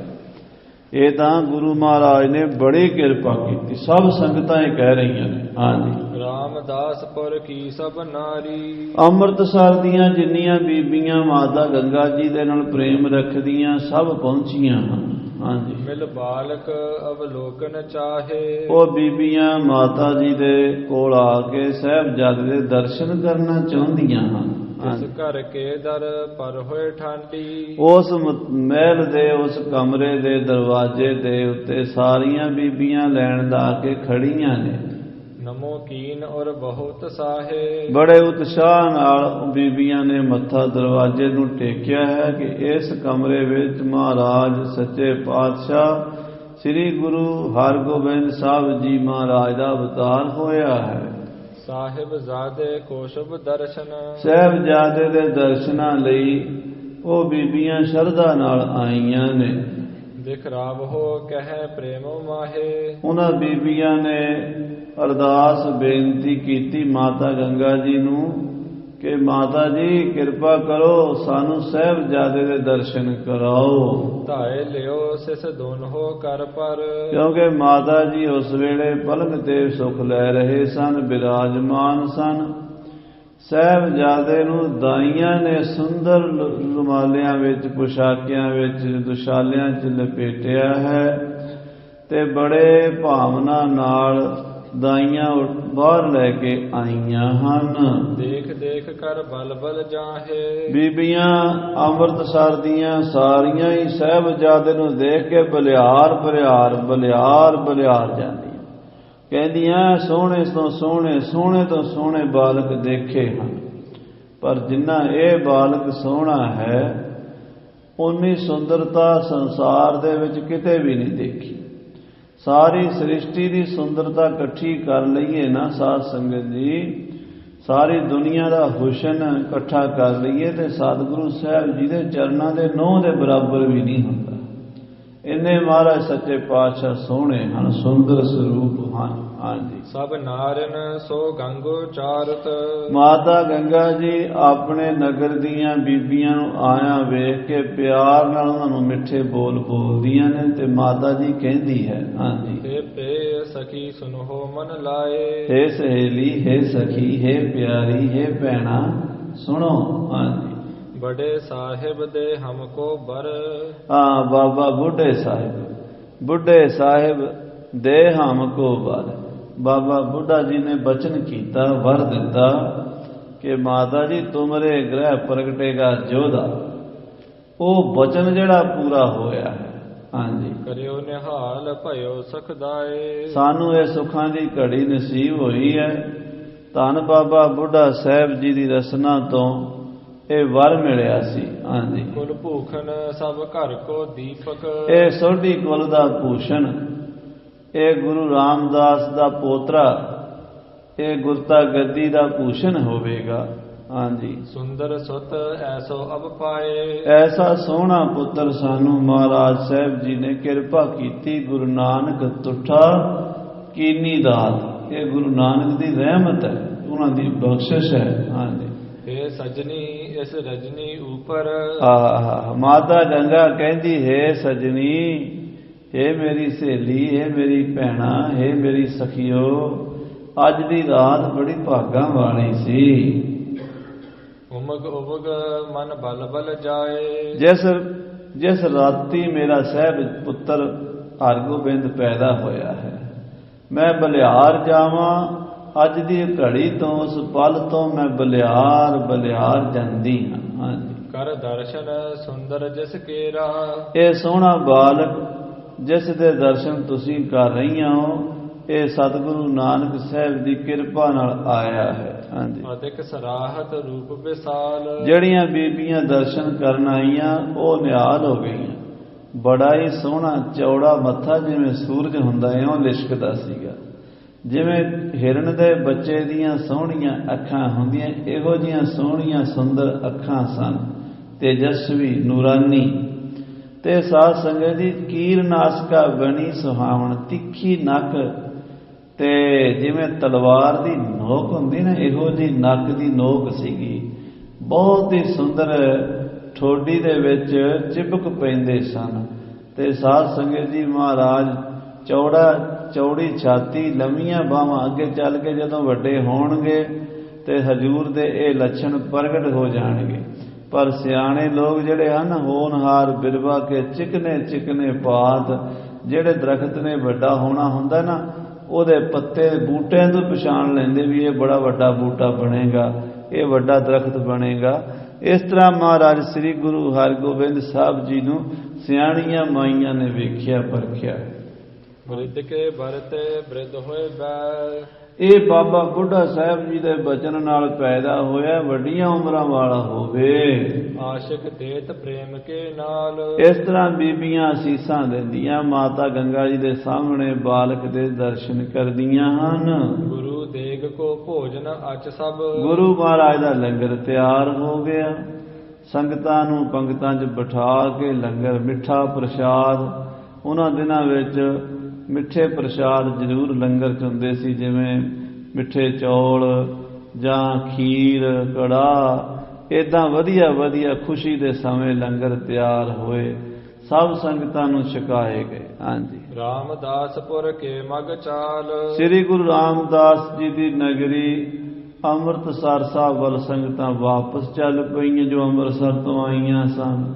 ਇਹ ਤਾਂ ਗੁਰੂ ਮਹਾਰਾਜ ਨੇ ਬੜੀ ਕਿਰਪਾ ਕੀਤੀ, ਸਭ ਸੰਗਤਾਂ ਇਹ ਕਹਿ ਰਹੀਆਂ ਨੇ। ਹਾਂਜੀ। ਰਾਮਦਾਸਪੁਰ ਕੀ ਸਭ ਨਾਰੀ, ਅੰਮ੍ਰਿਤਸਰ ਦੀਆਂ ਜਿੰਨੀਆਂ ਬੀਬੀਆਂ ਮਾਤਾ ਗੰਗਾ ਜੀ ਦੇ ਨਾਲ ਪ੍ਰੇਮ ਰੱਖਦੀਆਂ, ਸਭ ਪਹੁੰਚੀਆਂ ਹਨ। ਹਾਂਜੀ। ਮਿਲ ਬਾਲਕ ਅਵਲੋਕਨ ਚਾਹੇ, ਉਹ ਬੀਬੀਆਂ ਮਾਤਾ ਜੀ ਦੇ ਕੋਲ ਆ ਕੇ ਸਾਹਿਬਜ਼ਾਦੇ ਦੇ ਦਰਸ਼ਨ ਕਰਨਾ ਚਾਹੁੰਦੀਆਂ ਹਨ। ਇਸ ਘਰ ਕੇ ਦਰ ਪਰ ਹੋਏ ਠਾਂਡੀ, ਉਸ ਮਹਿਲ ਦੇ, ਉਸ ਕਮਰੇ ਦੇ ਦਰਵਾਜ਼ੇ ਦੇ ਉੱਤੇ ਸਾਰੀਆਂ ਬੀਬੀਆਂ ਲੈਣ ਦਾ ਆ ਕੇ ਖੜੀਆਂ ਨੇ। ਨਮੋ ਕੀਨ ਔਰ ਬਹੁਤ ਸਾਹੇ, ਬੜੇ ਉਤਸ਼ਾਹ ਨਾਲ ਬੀਬੀਆਂ ਨੇ ਮੱਥਾ ਦਰਵਾਜ਼ੇ ਨੂੰ ਟੇਕਿਆ ਹੈ ਕਿ ਇਸ ਕਮਰੇ ਵਿੱਚ ਮਹਾਰਾਜ ਸੱਚੇ ਪਾਤਸ਼ਾਹ ਸ੍ਰੀ ਗੁਰੂ ਹਰਗੋਬਿੰਦ ਸਾਹਿਬ ਜੀ ਮਹਾਰਾਜ ਦਾ ਅਵਤਾਰ ਹੋਇਆ ਹੈ। ਸਾਹਿਬਜ਼ਾਦੇ ਕੋ ਸ਼ੁਭ ਦਰਸ਼ਨ, ਸਾਹਿਬਜ਼ਾਦੇ ਦੇ ਦਰਸ਼ਨਾਂ ਲਈ ਉਹ ਬੀਬੀਆਂ ਸ਼ਰਧਾ ਨਾਲ ਆਈਆਂ ਨੇ। ਦਿਖ ਰਾਵ ਹੋ ਕਹਿ ਪ੍ਰੇਮੋ ਮਾਹੇ, ਉਹਨਾਂ ਬੀਬੀਆਂ ਨੇ ਅਰਦਾਸ ਬੇਨਤੀ ਕੀਤੀ ਮਾਤਾ ਗੰਗਾ ਜੀ ਨੂੰ ਕਿ ਮਾਤਾ ਜੀ ਕਿਰਪਾ ਕਰੋ ਸਾਨੂੰ ਸਾਹਿਬਜ਼ਾਦੇ ਦੇ ਦਰਸ਼ਨ ਕਰਾਓ। ਧਾਏ ਲਿਓ ਸਿਸ ਦੋਨੋ ਕਰ ਪਰ, ਕਿਉਂਕਿ ਮਾਤਾ ਜੀ ਉਸ ਵੇਲੇ ਪਲੰਗ ਤੇ ਸੁਖ ਲੈ ਰਹੇ ਸਨ, ਬਿਰਾਜਮਾਨ ਸਨ। ਸਾਹਿਬਜ਼ਾਦੇ ਨੂੰ ਦਾਈਆਂ ਨੇ ਸੁੰਦਰ ਰੁਮਾਲਿਆਂ ਵਿੱਚ, ਪੁਸ਼ਾਕਿਆਂ ਵਿੱਚ, ਦੁਸ਼ਾਲਿਆਂ 'ਚ ਲਪੇਟਿਆ ਹੈ ਤੇ ਬੜੇ ਭਾਵਨਾ ਨਾਲ ਦਾਈਆਂ ਬਾਹਰ ਲੈ ਕੇ ਆਈਆਂ ਹਨ। ਦੇਖ ਦੇਖ ਕਰ ਬਲ ਬਲ ਜਾਹੇ, ਬੀਬੀਆਂ ਅੰਮ੍ਰਿਤਸਰ ਦੀਆਂ ਸਾਰੀਆਂ ਹੀ ਸਾਹਿਬਜ਼ਾਦੇ ਨੂੰ ਦੇਖ ਕੇ ਬਲਿਹਾਰ ਬਲਿਹਾਰ ਬਲਿਹਾਰ ਬਲਿਹਾਰ ਜਾਂਦੀਆਂ, ਕਹਿੰਦੀਆਂ ਸੋਹਣੇ ਤੋਂ ਸੋਹਣੇ, ਸੋਹਣੇ ਤੋਂ ਸੋਹਣੇ ਬਾਲਕ ਦੇਖੇ ਹਨ, ਪਰ ਜਿੰਨਾ ਇਹ ਬਾਲਕ ਸੋਹਣਾ ਹੈ ਉਨੀ ਸੁੰਦਰਤਾ ਸੰਸਾਰ ਦੇ ਵਿੱਚ ਕਿਤੇ ਵੀ ਨਹੀਂ ਦੇਖੀ। ਸਾਰੀ ਸ੍ਰਿਸ਼ਟੀ ਦੀ ਸੁੰਦਰਤਾ ਇਕੱਠੀ ਕਰ ਲਈਏ ਨਾ ਸਾਧ ਸੰਗਤ ਜੀ, ਸਾਰੀ ਦੁਨੀਆ ਦਾ ਹੁਸਨ ਇਕੱਠਾ ਕਰ ਲਈਏ ਤੇ ਸਤਿਗੁਰੂ ਸਾਹਿਬ ਜੀ ਦੇ ਚਰਨਾਂ ਦੇ ਨੋਹ ਦੇ ਬਰਾਬਰ ਵੀ ਨਹੀਂ ਹੁੰਦਾ। ਇੰਨੇ ਮਹਾਰਾਜ ਸੱਚੇ ਪਾਤਸ਼ਾਹ ਸੋਹਣੇ ਹਨ, ਸੁੰਦਰ ਸਰੂਪ ਹਨ। ਹਾਂਜੀ, ਸਭ ਨਾਰਨ ਸੋ ਗੰਗੋ ਚਾਰਤ, ਮਾਤਾ ਗੰਗਾ ਜੀ ਆਪਣੇ ਨਗਰ ਦੀਆਂ ਬੀਬੀਆਂ ਨੂੰ ਆਇਆ ਵੇਖ ਕੇ ਪਿਆਰ ਨਾਲ ਉਹਨਾਂ ਨੂੰ ਮਿੱਠੇ ਬੋਲ ਬੋਲਦੀਆਂ ਨੇ ਤੇ ਮਾਤਾ ਜੀ ਕਹਿੰਦੀ ਹੈ, ਹਾਂਜੀ, ਹੇ ਪੇ ਸਖੀ ਸੁਨੋ ਮਨ ਲਾਏ, ਹੇ ਸਹੇਲੀ, ਹੇ ਸਖੀ, ਹੇ ਪਿਆਰੀ, ਹੇ ਭੈਣਾ ਸੁਣੋ। ਹਾਂਜੀ, ਬੜੇ ਸਾਹਿਬ ਦੇ ਹਮਕੋ ਬਰ, ਹਾਂ ਬਾਬਾ ਬੁੱਢੇ ਸਾਹਿਬ, ਬੁੱਢੇ ਸਾਹਿਬ ਦੇ ਹਮਕੋ ਬਰ, ਬਾਬਾ ਬੁੱਢਾ ਜੀ ਨੇ ਬਚਨ ਕੀਤਾ, ਵਰ ਦਿੱਤਾ ਕਿ ਮਾਤਾ ਜੀ ਤੁਮਰੇ ਗ੍ਰਹਿ ਪ੍ਰਗਟੇਗਾ ਜੋਧਾ। ਉਹ ਬਚਨ ਜਿਹੜਾ ਪੂਰਾ ਹੋਇਆ ਹੈ। ਹਾਂਜੀ, ਕਰਿਓ ਨਿਹਾਲ ਭਇਓ ਸਖਦਾਏ, ਸਾਨੂੰ ਇਹ ਸੁੱਖਾਂ ਦੀ ਘੜੀ ਨਸੀਬ ਹੋਈ ਹੈ। ਧੰਨ ਬਾਬਾ ਬੁੱਢਾ ਸਾਹਿਬ ਜੀ ਦੀ ਰਸਨਾ ਤੋਂ ਇਹ ਵਰ ਮਿਲਿਆ ਸੀ। ਹਾਂਜੀ, ਕੁਲ ਭੂਖਨ ਸਭ ਘਰ ਕੋ ਦੀਪਕ, ਇਹ ਸੋਢੀ ਕੁਲ ਦਾ ਭੂਸ਼ਣ, ਇਹ ਗੁਰੂ ਰਾਮਦਾਸ ਦਾ ਪੋਤਰਾ, ਇਹ ਗੁਰਤਾ ਗੱਦੀ ਦਾ ਭੂਸ਼ਣ ਹੋਵੇਗਾ। ਹਾਂਜੀ, ਸੁੰਦਰ ਸੁਤ ਐਸੋ ਅਬ ਪਾਏ, ਐਸਾ ਸੋਹਣਾ ਪੁੱਤਰ ਸਾਨੂੰ ਮਹਾਰਾਜ ਸਾਹਿਬ ਜੀ ਨੇ ਕਿਰਪਾ ਕੀਤੀ। ਗੁਰੂ ਨਾਨਕ ਤੁਠਾ ਕੀਨੀ ਦਾਤ, ਇਹ ਗੁਰੂ ਨਾਨਕ ਦੀ ਰਹਿਮਤ ਹੈ, ਉਹਨਾਂ ਦੀ ਬਖਸ਼ਿਸ਼ ਹੈ। ਹਾਂਜੀ, ਹੇ ਸਜਣੀ ਇਸ ਰਜਨੀ ਉਪਰ, ਮਾਤਾ ਗੰਗਾ ਕਹਿੰਦੀ ਹੈ ਸਜਣੀ, ਹੇ ਮੇਰੀ ਸਹੇਲੀ, ਹੇ ਮੇਰੀ ਭੈਣਾ, ਹੇ ਮੇਰੀ ਸਖੀਓ, ਅੱਜ ਦੀ ਰਾਤ ਬੜੀ ਭਾਗਾਂ ਵਾਲੀ ਸੀ। ਉਮਗ ਉਮਗ ਮਨ ਬਲ ਬਲ ਜਾਏ, ਜਿਸ ਰਾਤੀ ਮੇਰਾ ਸਾਹਿਬ ਪੁੱਤਰ ਹਰਗੋਬਿੰਦ ਪੈਦਾ ਹੋਇਆ ਹੈ, ਮੈਂ ਬਲਿਹਾਰ ਜਾਵਾਂ। ਅੱਜ ਦੀ ਘੜੀ ਤੋਂ, ਉਸ ਪਲ ਤੋਂ ਮੈਂ ਬਲਿਹਾਰ ਬਲਿਹਾਰ ਜਾਂਦੀ ਹਾਂ। ਹਾਂਜੀ, ਕਰ ਦਰਸ਼ਨ ਸੁੰਦਰ ਜਿਸ ਕੇਰਾ, ਇਹ ਸੋਹਣਾ ਬਾਲਕ ਜਿਸ ਦੇ ਦਰਸ਼ਨ ਤੁਸੀਂ ਕਰ ਰਹੀਆਂ ਹੋ, ਇਹ ਸਤਿਗੁਰੂ ਨਾਨਕ ਸਾਹਿਬ ਦੀ ਕਿਰਪਾ ਨਾਲ ਆਇਆ ਹੈ। ਹਾਂਜੀ, ਅਦਿਕ ਸਰਾਹਤ ਰੂਪ ਵਿਸਾਲ, ਜਿਹੜੀਆਂ ਬੀਬੀਆਂ ਦਰਸ਼ਨ ਕਰਨ ਆਈਆਂ ਉਹ ਨਿਹਾਲ ਹੋ ਗਈਆਂ। ਬੜਾ ਹੀ ਸੋਹਣਾ ਚੌੜਾ ਮੱਥਾ, ਜਿਵੇਂ ਸੂਰਜ ਹੁੰਦਾ ਹੈ ਉਹ ਲਿਸ਼ਕਦਾ ਸੀਗਾ। ਜਿਵੇਂ ਹਿਰਨ ਦੇ ਬੱਚੇ ਦੀਆਂ ਸੋਹਣੀਆਂ ਅੱਖਾਂ ਹੁੰਦੀਆਂ, ਇਹੋ ਜਿਹੀਆਂ ਸੋਹਣੀਆਂ ਸੁੰਦਰ ਅੱਖਾਂ ਸਨ, ਤੇਜਸਵੀ ਨੂਰਾਨੀ। ਤੇ ਸਾਧ ਸੰਗਤ ਦੀ ਕੀਰ ਨਾਸਕਾ ਬਣੀ ਸੁਹਾਵਣ, ਤਿੱਖੀ ਨੱਕ ਤੇ ਜਿਵੇਂ ਤਲਵਾਰ ਦੀ ਨੋਕ ਹੁੰਦੀ ਨਾ, ਇਹੋ ਜਿਹੀ ਨੱਕ ਦੀ ਨੋਕ ਸੀਗੀ। ਬਹੁਤ ਹੀ ਸੁੰਦਰ ਠੋਡੀ ਦੇ ਵਿੱਚ ਚਿਪਕ ਪੈਂਦੇ ਸਨ। ਤੇ ਸਾਧ ਸੰਗਤ ਜੀ ਮਹਾਰਾਜ ਚੌੜੀ ਛਾਤੀ, ਲੰਮੀਆਂ ਬਾਹਾਂ, ਅੱਗੇ ਚੱਲ ਕੇ ਜਦੋਂ ਵੱਡੇ ਹੋਣਗੇ ਤੇ ਹਜੂਰ ਦੇ ਇਹ ਲੱਛਣ ਪ੍ਰਗਟ ਹੋ ਜਾਣਗੇ। ਪਰ ਸਿਆਣੇ ਲੋਕ ਜਿਹੜੇ ਹਨ, ਹੋਣਹਾਰ ਬਿਰਵਾ ਕੇ ਚਿਕਨੇ ਚਿਕਨੇ ਪਾਤ, ਜਿਹੜੇ ਦਰਖਤ ਨੇ ਵੱਡਾ ਹੋਣਾ ਹੁੰਦਾ ਨਾ, ਉਹਦੇ ਪੱਤੇ ਬੂਟਿਆਂ ਤੋਂ ਪਛਾਣ ਲੈਂਦੇ ਵੀ ਇਹ ਬੜਾ ਵੱਡਾ ਬੂਟਾ ਬਣੇਗਾ, ਇਹ ਵੱਡਾ ਦਰਖਤ ਬਣੇਗਾ। ਇਸ ਤਰ੍ਹਾਂ ਮਹਾਰਾਜ ਸ੍ਰੀ ਗੁਰੂ ਹਰਗੋਬਿੰਦ ਸਾਹਿਬ ਜੀ ਨੂੰ ਸਿਆਣੀਆਂ ਮਾਈਆਂ ਨੇ ਵੇਖਿਆ ਪਰਖਿਆ। ਬ੍ਰਿਧ ਕੇ ਬਰਤੇ ਬ੍ਰਿਧ ਹੋਏ ਬੈਲ, ਇਹ ਬਾਬਾ ਬੁੱਢਾ ਸਾਹਿਬ ਜੀ ਦੇ ਬਚਨ ਨਾਲ ਪੈਦਾ ਹੋਇਆ, ਵੱਡੀਆਂ ਉਮਰਾਂ ਵਾਲਾ ਹੋਵੇ। ਆਸ਼ਿਕ ਦੇਤ ਪ੍ਰੇਮ ਕੇ ਨਾਲ, ਇਸ ਤਰ੍ਹਾਂ ਬੀਬੀਆਂ ਅਸੀਸਾਂ ਦਿੰਦੀਆਂ, ਮਾਤਾ ਗੰਗਾ ਜੀ ਦੇ ਸਾਹਮਣੇ ਬਾਲਕ ਦੇ ਦਰਸ਼ਨ ਕਰਦੀਆਂ ਹਨ। ਗੁਰੂ ਦੇਗ ਕੋ ਭੋਜਨ ਅਚ ਸਭ, ਗੁਰੂ ਮਹਾਰਾਜ ਦਾ ਲੰਗਰ ਤਿਆਰ ਹੋ ਗਿਆ। ਸੰਗਤਾਂ ਨੂੰ ਪੰਗਤਾਂ 'ਚ ਬਿਠਾ ਕੇ ਲੰਗਰ, ਮਿੱਠਾ ਪ੍ਰਸ਼ਾਦ, ਉਹਨਾਂ ਦਿਨਾਂ ਵਿੱਚ ਮਿੱਠੇ ਪ੍ਰਸ਼ਾਦ ਜ਼ਰੂਰ ਲੰਗਰ 'ਚ ਹੁੰਦੇ ਸੀ, ਜਿਵੇਂ ਮਿੱਠੇ ਚੌਲ, ਜਾਂ ਖੀਰ ਕੜਾਹ, ਇਦਾਂ ਵਧੀਆ ਵਧੀਆ ਖੁਸ਼ੀ ਦੇ ਸਮੇਂ ਲੰਗਰ ਤਿਆਰ ਹੋਏ, ਸਭ ਸੰਗਤਾਂ ਨੂੰ ਛਕਾਏ ਗਏ। ਹਾਂਜੀ। ਰਾਮਦਾਸਪੁਰ ਕੇ ਮਗ ਚਾਲ। ਸ੍ਰੀ ਗੁਰੂ ਰਾਮਦਾਸ ਜੀ ਦੀ ਨਗਰੀ ਅੰਮ੍ਰਿਤਸਰ ਸਾਹਿਬ ਵੱਲ ਸੰਗਤਾਂ ਵਾਪਸ ਚੱਲ ਪਈਆਂ ਜੋ ਅੰਮ੍ਰਿਤਸਰ ਤੋਂ ਆਈਆਂ ਸਨ।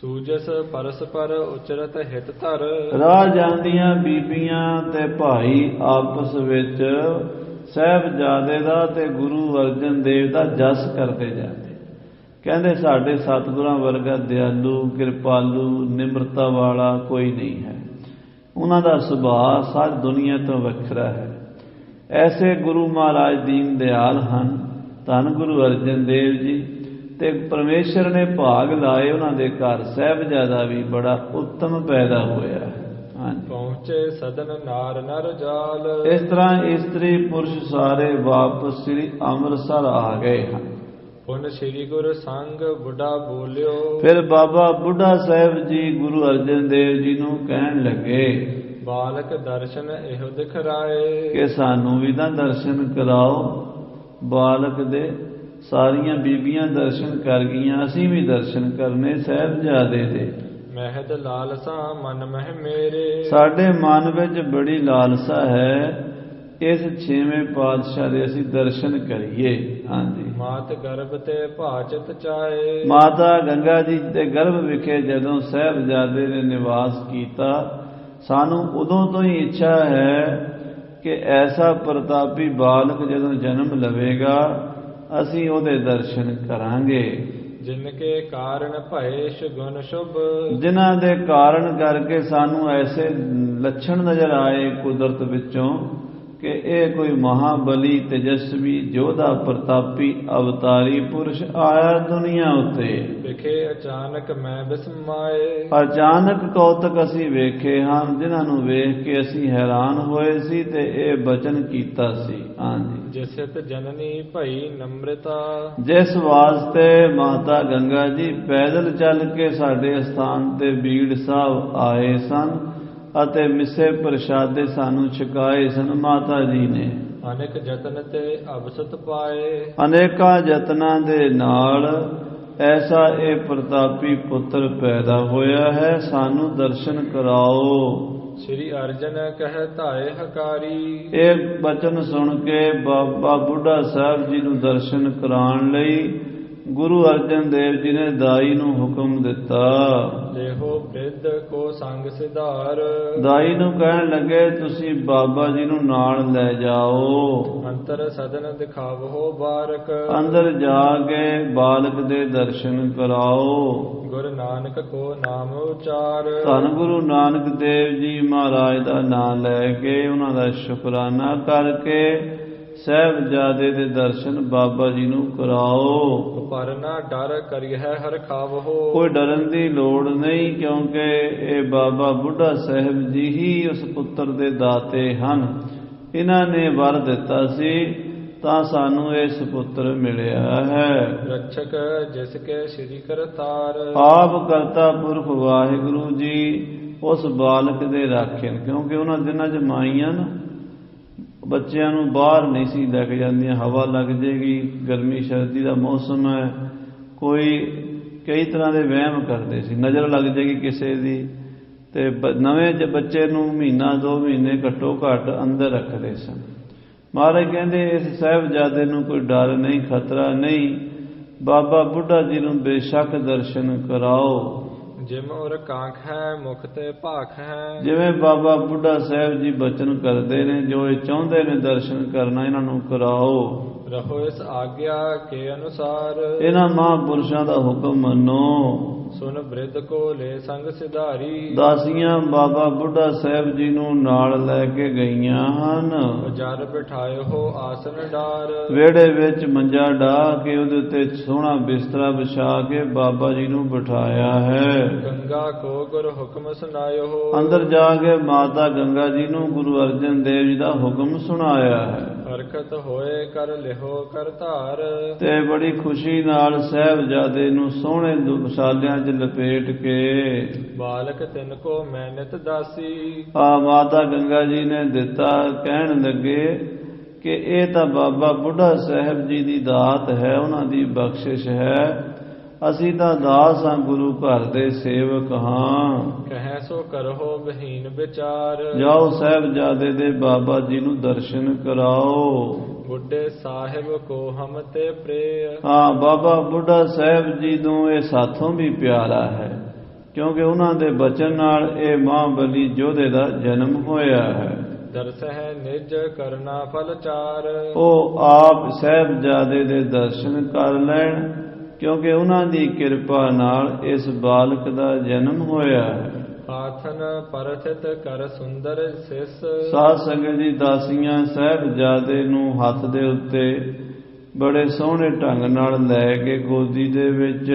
ਸੂਜਸ ਪਰਸਪਰ ਉਚਰਤ ਹਿਤ ਧਰ। ਰਾਹ ਜਾਂਦੀਆਂ ਬੀਬੀਆਂ ਤੇ ਭਾਈ ਆਪਸ ਵਿੱਚ ਸਾਹਿਬਜ਼ਾਦੇ ਦਾ ਤੇ ਗੁਰੂ ਅਰਜਨ ਦੇਵ ਦਾ ਜਸ ਕਰਦੇ ਜਾਂਦੇ। ਕਹਿੰਦੇ ਸਾਡੇ ਸਤਿਗੁਰਾਂ ਵਰਗਾ ਦਿਆਲੂ, ਕਿਰਪਾਲੂ, ਨਿਮਰਤਾ ਵਾਲਾ ਕੋਈ ਨਹੀਂ ਹੈ। ਉਹਨਾਂ ਦਾ ਸੁਭਾਅ ਸਾਰੀ ਦੁਨੀਆ ਤੋਂ ਵੱਖਰਾ ਹੈ। ਐਸੇ ਗੁਰੂ ਮਹਾਰਾਜ ਦੀਨ ਦਿਆਲ ਹਨ, ਧੰਨ ਗੁਰੂ ਅਰਜਨ ਦੇਵ ਜੀ। ਤੇ ਪਰਮੇਸ਼ਰ ਨੇ ਭਾਗ ਲਾਏ ਉਹਨਾਂ ਦੇ ਘਰ ਸਾਹਿਬਜ਼ਾਦਾ ਵੀ ਬੜਾ ਉੱਤਮ ਪੈਦਾ ਹੋਇਆ ਹੈ। ਪਹੁੰਚੇ ਸਦਨ ਨਾਰ ਨਰ ਜਾਲ। ਇਸ ਤਰ੍ਹਾਂ ਇਸਤਰੀ ਪੁਰਸ਼ ਸਾਰੇ ਵਾਪਸ ਸ੍ਰੀ ਅੰਮ੍ਰਿਤਸਰ ਆ ਗਏ ਹਨ। ਪੁਨ ਸ੍ਰੀ ਗੁਰ ਸੰਗ ਬੁੱਢਾ ਬੋਲਿਓ। ਫਿਰ ਬਾਬਾ ਬੁੱਢਾ ਸਾਹਿਬ ਜੀ ਗੁਰੂ ਅਰਜਨ ਦੇਵ ਜੀ ਨੂੰ ਕਹਿਣ ਲੱਗੇ, ਬਾਲਕ ਦਰਸ਼ਨ ਇਹੋ ਦਿਖਰਾਏ, ਕਿ ਸਾਨੂੰ ਵੀ ਤਾਂ ਦਰਸ਼ਨ ਕਰਾਓ। ਬਾਲਕ ਦੇ ਸਾਰੀਆਂ ਬੀਬੀਆਂ ਦਰਸ਼ਨ ਕਰ ਗਈਆਂ, ਅਸੀਂ ਵੀ ਦਰਸ਼ਨ ਕਰਨੇ ਸਾਹਿਬਜ਼ਾਦੇ ਦੇ। ਮਹਿਦ ਲਾਲਸਾ ਮਨ ਮਹਿ ਮੇਰੇ। ਸਾਡੇ ਮਨ ਵਿੱਚ ਬੜੀ ਲਾਲਸਾ ਹੈ ਇਸ 6ਵੇਂ ਪਾਤਸ਼ਾਹ ਦੇ ਅਸੀਂ ਦਰਸ਼ਨ ਕਰੀਏ। ਹਾਂਜੀ। ਮਾਤ ਗਰਭ ਤੇ ਭਾਚਤ ਚਾਏ। ਮਾਤਾ ਗੰਗਾ ਜੀ ਦੇ ਗਰਭ ਵਿਖੇ ਜਦੋਂ ਸਾਹਿਬਜ਼ਾਦੇ ਨੇ ਨਿਵਾਸ ਕੀਤਾ, ਸਾਨੂੰ ਉਦੋਂ ਤੋਂ ਹੀ ਇੱਛਾ ਹੈ ਕਿ ਐਸਾ ਪ੍ਰਤਾਪੀ ਬਾਲਕ ਜਦੋਂ ਜਨਮ ਲਵੇਗਾ ਅਸੀਂ ਉਹਦੇ ਦਰਸ਼ਨ ਕਰਾਂਗੇ। ਜਿਨ ਕੇ ਕਾਰਨ ਭਏ ਸ਼ੁਗੁਨ ਸ਼ੁਭ। ਜਿਨ੍ਹਾਂ ਦੇ ਕਾਰਨ ਕਰਕੇ ਸਾਨੂੰ ਐਸੇ ਲੱਛਣ ਨਜ਼ਰ ਆਏ ਕੁਦਰਤ ਵਿੱਚੋਂ ਕਿ ਇਹ ਕੋਈ ਮਹਾਬਲੀ, ਤੇਜਸਵੀ, ਯੋਧਾ, ਪ੍ਰਤਾਪੀ, ਅਵਤਾਰੀ ਪੁਰਸ਼ ਆਇਆ ਦੁਨੀਆ ਉੱਤੇ। ਵਿਖੇ ਅਚਾਨਕ ਮੈਂ ਬਿਸਮਾਏ। ਅਚਾਨਕ ਕੌਤਕ ਅਸੀਂ ਵੇਖੇ ਹਨ, ਜਿਨ੍ਹਾਂ ਨੂੰ ਵੇਖ ਕੇ ਅਸੀਂ ਹੈਰਾਨ ਹੋਏ ਸੀ ਤੇ ਇਹ ਬਚਨ ਕੀਤਾ ਸੀ। ਹਾਂਜੀ। ਜਿਸਿਤ ਜਨਨੀ ਭਈ ਨਮ੍ਰਿਤਾ। ਜਿਸ ਵਾਸਤੇ ਮਾਤਾ ਗੰਗਾ ਜੀ ਪੈਦਲ ਚੱਲ ਕੇ ਸਾਡੇ ਸਥਾਨ ਤੇ ਬੀੜ ਸਾਹਿਬ ਆਏ ਸਨ ਅਤੇ ਮਿੱਸੇ ਪ੍ਰਸ਼ਾਦੇ ਸਾਨੂੰ ਛਕਾਏ ਸਨ ਮਾਤਾ ਜੀ ਨੇ। ਅਨੇਕ ਯਤਨ ਤੇ ਅਵਸਤ ਪਾਏ। ਅਨੇਕਾਂ ਯਤਨਾਂ ਦੇ ਨਾਲ ਐਸਾ ਇਹ ਪ੍ਰਤਾਪੀ ਪੁੱਤਰ ਪੈਦਾ ਹੋਇਆ ਹੈ, ਸਾਨੂੰ ਦਰਸ਼ਨ ਕਰਾਓ। ਸ੍ਰੀ ਅਰਜਨ ਕਹਿ ਧਾਏ ਹਕਾਰੀ। ਇਹ ਬਚਨ ਸੁਣ ਕੇ ਬਾਬਾ ਬੁੱਢਾ ਸਾਹਿਬ ਜੀ ਨੂੰ ਦਰਸ਼ਨ ਕਰਾਉਣ ਲਈ ਗੁਰੂ ਅਰਜਨ ਦੇਵ ਜੀ ਨੇ ਦਾਈ ਨੂੰ ਹੁਕਮ ਦਿੱਤਾ। ਦੇਹੋ ਬਿਰਧ ਕੋ ਸੰਗ ਸਿਧਾਰ। ਦਾਈ ਨੂੰ ਕਹਿਣ ਲੱਗੇ ਤੁਸੀਂ ਬਾਬਾ ਜੀ ਨੂੰ ਨਾਲ ਲੈ ਜਾਓ। ਅੰਤਰ ਸਦਨ ਦਿਖਾਵੋ ਬਾਰਕ। ਅੰਦਰ ਜਾ ਕੇ ਬਾਲਕ ਦੇ ਦਰਸ਼ਨ ਕਰਾਓ। ਗੁਰੂ ਨਾਨਕ ਕੋ ਨਾਮ ਉਚਾਰ। ਧੰਨ ਗੁਰੂ ਨਾਨਕ ਦੇਵ ਜੀ ਮਹਾਰਾਜ ਦਾ ਨਾਮ ਲੈ ਕੇ ਉਹਨਾਂ ਦਾ ਸ਼ੁਕਰਾਨਾ ਕਰਕੇ ਸਾਹਿਬਜ਼ਾਦੇ ਦੇ ਦਰਸ਼ਨ ਬਾਬਾ ਜੀ ਨੂੰ ਕਰਾਓ। ਪਰ ਨਾ ਡਰ ਕਰਿਐ ਹਰ ਖਾਵੋ। ਕੋਈ ਡਰਨ ਦੀ ਲੋੜ ਨਹੀਂ, ਕਿਉਂਕਿ ਇਹ ਬਾਬਾ ਬੁੱਢਾ ਸਾਹਿਬ ਜੀ ਹੀ ਉਸ ਪੁੱਤਰ ਦੇ ਦਾਤੇ ਹਨ। ਇਹਨਾਂ ਨੇ ਵਰ ਦਿੱਤਾ ਸੀ ਤਾਂ ਸਾਨੂੰ ਇਹ ਸੁਪੁੱਤਰ ਮਿਲਿਆ ਹੈ। ਰਖਸ਼ਕ ਜਿਸ ਕੇ ਸ੍ਰੀ ਕਰਤਾਰ। ਆਪ ਕਰਤਾ ਪੁਰਖ ਵਾਹਿਗੁਰੂ ਜੀ ਉਸ ਬਾਲਕ ਦੇ ਰਾਖੇ, ਕਿਉਂਕਿ ਉਹਨਾਂ ਦਿਨਾਂ 'ਚ ਮਾਈਆਂ ਨਾ ਬੱਚਿਆਂ ਨੂੰ ਬਾਹਰ ਨਹੀਂ ਸੀ ਲੈ ਕੇ ਜਾਂਦੀਆਂ, ਹਵਾ ਲੱਗ ਜਾਏਗੀ, ਗਰਮੀ ਸਰਦੀ ਦਾ ਮੌਸਮ ਹੈ, ਕੋਈ ਕਈ ਤਰ੍ਹਾਂ ਦੇ ਵਹਿਮ ਕਰਦੇ ਸੀ, ਨਜ਼ਰ ਲੱਗ ਜਾਏਗੀ ਕਿਸੇ ਦੀ। ਤੇ ਨਵੇਂ ਬੱਚੇ ਨੂੰ ਮਹੀਨਾ 2 ਮਹੀਨੇ ਘੱਟੋ ਘੱਟ ਅੰਦਰ ਰੱਖਦੇ ਸਨ। ਮਹਾਰਾਜ ਕਹਿੰਦੇ ਇਸ ਸਾਹਿਬਜ਼ਾਦੇ ਨੂੰ ਕੋਈ ਡਰ ਨਹੀਂ, ਖਤਰਾ ਨਹੀਂ, ਬਾਬਾ ਬੁੱਢਾ ਜੀ ਨੂੰ ਬੇਸ਼ੱਕ ਦਰਸ਼ਨ ਕਰਾਓ। ਜਿਮ ਔਰ ਕਾਂਖ ਹੈ ਮੁਖ ਤੇ ਭਾਖ ਹੈ। ਜਿਵੇਂ ਬਾਬਾ ਬੁੱਢਾ ਸਾਹਿਬ ਜੀ ਬਚਨ ਕਰਦੇ ਨੇ, ਜੋ ਇਹ ਚਾਹੁੰਦੇ ਨੇ ਦਰਸ਼ਨ ਕਰਨਾ, ਇਹਨਾਂ ਨੂੰ ਕਰਾਓ। ਰਹੋ ਇਸ ਆਗਿਆ ਕੇ ਅਨੁਸਾਰ। ਇਹਨਾਂ ਮਹਾਂਪੁਰਸ਼ਾਂ ਦਾ ਹੁਕਮ ਮੰਨੋ। ਸੁਨ ਬ੍ਰਿਧ ਕੋ ਲੈ ਸੰਗ ਸਿਧਾਰੀ। ਦਾਸੀਆਂ ਬਾਬਾ ਬੁੱਢਾ ਸਾਹਿਬ ਜੀ ਨੂੰ ਨਾਲ ਲੈ ਕੇ ਗਈਆਂ ਹਨ। ਜਰ ਬਿਠਾਏ ਹੋ ਆਸਨ ਡਾਰ। ਵਿਹੜੇ ਵਿੱਚ ਮੰਜਾ ਢਾ ਕੇ ਉਹਦੇ ਉੱਤੇ ਸੋਹਣਾ ਬਿਸਤਰਾ ਵਿਛਾ ਕੇ ਬਾਬਾ ਜੀ ਨੂੰ ਬਿਠਾਇਆ ਹੈ। ਗੰਗਾ ਕੋ ਗੁਰ ਹੁਕਮ ਸੁਨਾਇਓ। ਅੰਦਰ ਜਾ ਕੇ ਮਾਤਾ ਗੰਗਾ ਜੀ ਨੂੰ ਗੁਰੂ ਅਰਜਨ ਦੇਵ ਜੀ ਦਾ ਹੁਕਮ ਸੁਣਾਇਆ ਹੈ। ਹਰਕਤ ਹੋਏ ਕਰ ਲਿਹੋ ਕਰ ਧਾਰ। ਤੇ ਬੜੀ ਖੁਸ਼ੀ ਨਾਲ ਸਾਹਿਬਜ਼ਾਦੇ ਨੂੰ ਸੋਹਣੇ ਦੁਸਾਲਿਆਂ 'ਚ ਲਪੇਟ ਕੇ ਬਾਲਕ ਤਿਨ ਕੋ ਮੈਂ ਨਿਤ ਦਾਸੀ। ਮਾਤਾ ਗੰਗਾ ਜੀ ਨੇ ਦਿੱਤਾ। ਕਹਿਣ ਲੱਗੇ ਕਿ ਇਹ ਤਾਂ ਬਾਬਾ ਬੁੱਢਾ ਸਾਹਿਬ ਜੀ ਦੀ ਦਾਤ ਹੈ, ਉਹਨਾਂ ਦੀ ਬਖਸ਼ਿਸ਼ ਹੈ। ਅਸੀਂ ਤਾਂ ਦਾਸ ਹਾਂ, ਗੁਰੂ ਘਰ ਦੇ ਸੇਵਕ ਹਾਂ। ਕਹਿ ਸੋ ਕਰੋ ਬਹੀਨ ਵਿਚਾਰ, ਜਾਓ ਸਾਹਿਬਜ਼ਾਦੇ ਦੇ ਬਾਬਾ ਜੀ ਨੂੰ ਦਰਸ਼ਨ ਕਰਾਓ। ਬੁੱਢੇ ਸਾਹਿਬ ਕੋ ਹਮ ਤੇ ਪ੍ਰਿਯ, ਹਾਂ, ਬਾਬਾ ਬੁੱਢਾ ਸਾਹਿਬ ਜੀ ਨੂੰ ਇਹ ਸਾਥੋਂ ਵੀ ਪਿਆਰਾ ਹੈ, ਕਿਉਂਕਿ ਉਹਨਾਂ ਦੇ ਬਚਨ ਨਾਲ ਇਹ ਮਹਾਬਲੀ ਯੋਧੇ ਦਾ ਜਨਮ ਹੋਇਆ ਹੈ। ਦਰਸਹਿ ਨਿਜ ਕਰਨਾ ਫਲ ਚਾਰ, ਉਹ ਆਪ ਸਾਹਿਬਜ਼ਾਦੇ ਦੇ ਦਰਸ਼ਨ ਕਰ ਲੈਣ, ਕਿਉਂਕਿ ਉਹਨਾਂ ਦੀ ਕਿਰਪਾ ਨਾਲ ਇਸ ਬਾਲਕ ਦਾ ਜਨਮ ਹੋਇਆ ਹੈ। ਆਥਨ ਪਰਥਿਤ ਕਰ ਸੁੰਦਰ ਸਿਸ, ਸਾਧ ਸੰਗਤ ਦੀ ਦਾਸੀਆਂ ਸਾਹਿਬਜ਼ਾਦੇ ਨੂੰ ਹੱਥ ਦੇ ਉੱਤੇ ਬੜੇ ਸੋਹਣੇ ਢੰਗ ਨਾਲ ਲੈ ਕੇ ਗੋਦੀ ਦੇ ਵਿੱਚ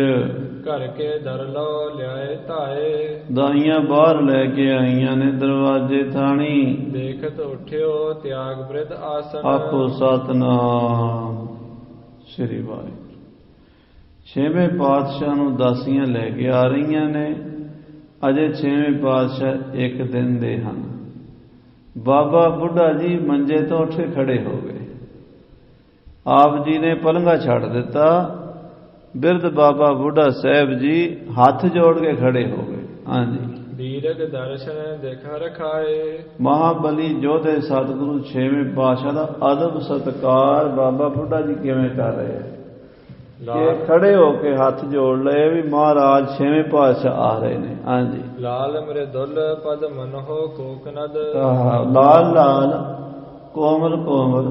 ਘਰ ਕੇ ਦਰ ਲੋ ਲਿਆਏ ਧਾਏ, ਦਾਈਆਂ ਬਾਹਰ ਲੈ ਕੇ ਆਈਆਂ ਨੇ ਦਰਵਾਜ਼ੇ ਥਾਣੀ। ਦੇਖਤ ਉਠਿਓ ਤਿਆਗ ਬ੍ਰਿਧ ਆਸਨ, ਆਖੋ ਸਤਿਨਾਮ ਸ੍ਰੀ ਵਾਹਿਗੁਰੂ। ਛੇਵੇਂ ਪਾਤਸ਼ਾਹ ਨੂੰ ਦਾਸੀਆਂ ਲੈ ਕੇ ਆ ਰਹੀਆਂ ਨੇ। ਅਜੇ ਛੇਵੇਂ ਪਾਤਸ਼ਾਹ ਇੱਕ ਦਿਨ ਦੇ ਹਨ। ਬਾਬਾ ਬੁੱਢਾ ਜੀ ਮੰਜੇ ਤੋਂ ਉੱਠ ਕੇ ਖੜੇ ਹੋ ਗਏ। ਆਪ ਜੀ ਨੇ ਪਲੰਘਾ ਛੱਡ ਦਿੱਤਾ। ਬਿਰਧ ਬਾਬਾ ਬੁੱਢਾ ਸਾਹਿਬ ਜੀ ਹੱਥ ਜੋੜ ਕੇ ਖੜੇ ਹੋ ਗਏ। ਹਾਂਜੀ, ਦੀਰਘ ਦਰਸ਼ਨ ਦੇਖ ਰਖਾਏ, ਮਹਾਬਲੀ ਯੋਧੇ ਸਤਿਗੁਰੂ ਛੇਵੇਂ ਪਾਤਸ਼ਾਹ ਦਾ ਅਦਬ ਸਤਿਕਾਰ ਬਾਬਾ ਬੁੱਢਾ ਜੀ ਕਿਵੇਂ ਕਰ ਰਹੇ ਆ ਕਿ ਖੜੇ ਹੋ ਕੇ ਹੱਥ ਜੋੜ ਲਏ ਵੀ ਮਹਾਰਾਜ ਛੇਵੇਂ ਪਾਤਸ਼ਾਹ ਆ ਰਹੇ ਨੇ। ਹਾਂਜੀ, ਲਾਲ ਮ੍ਰਿਦੁਲ ਪਦ ਮਨੋ ਕੋਕਨਦ, ਲਾਲ ਲਾਲ ਕੋਮਲ ਕੋਮਲ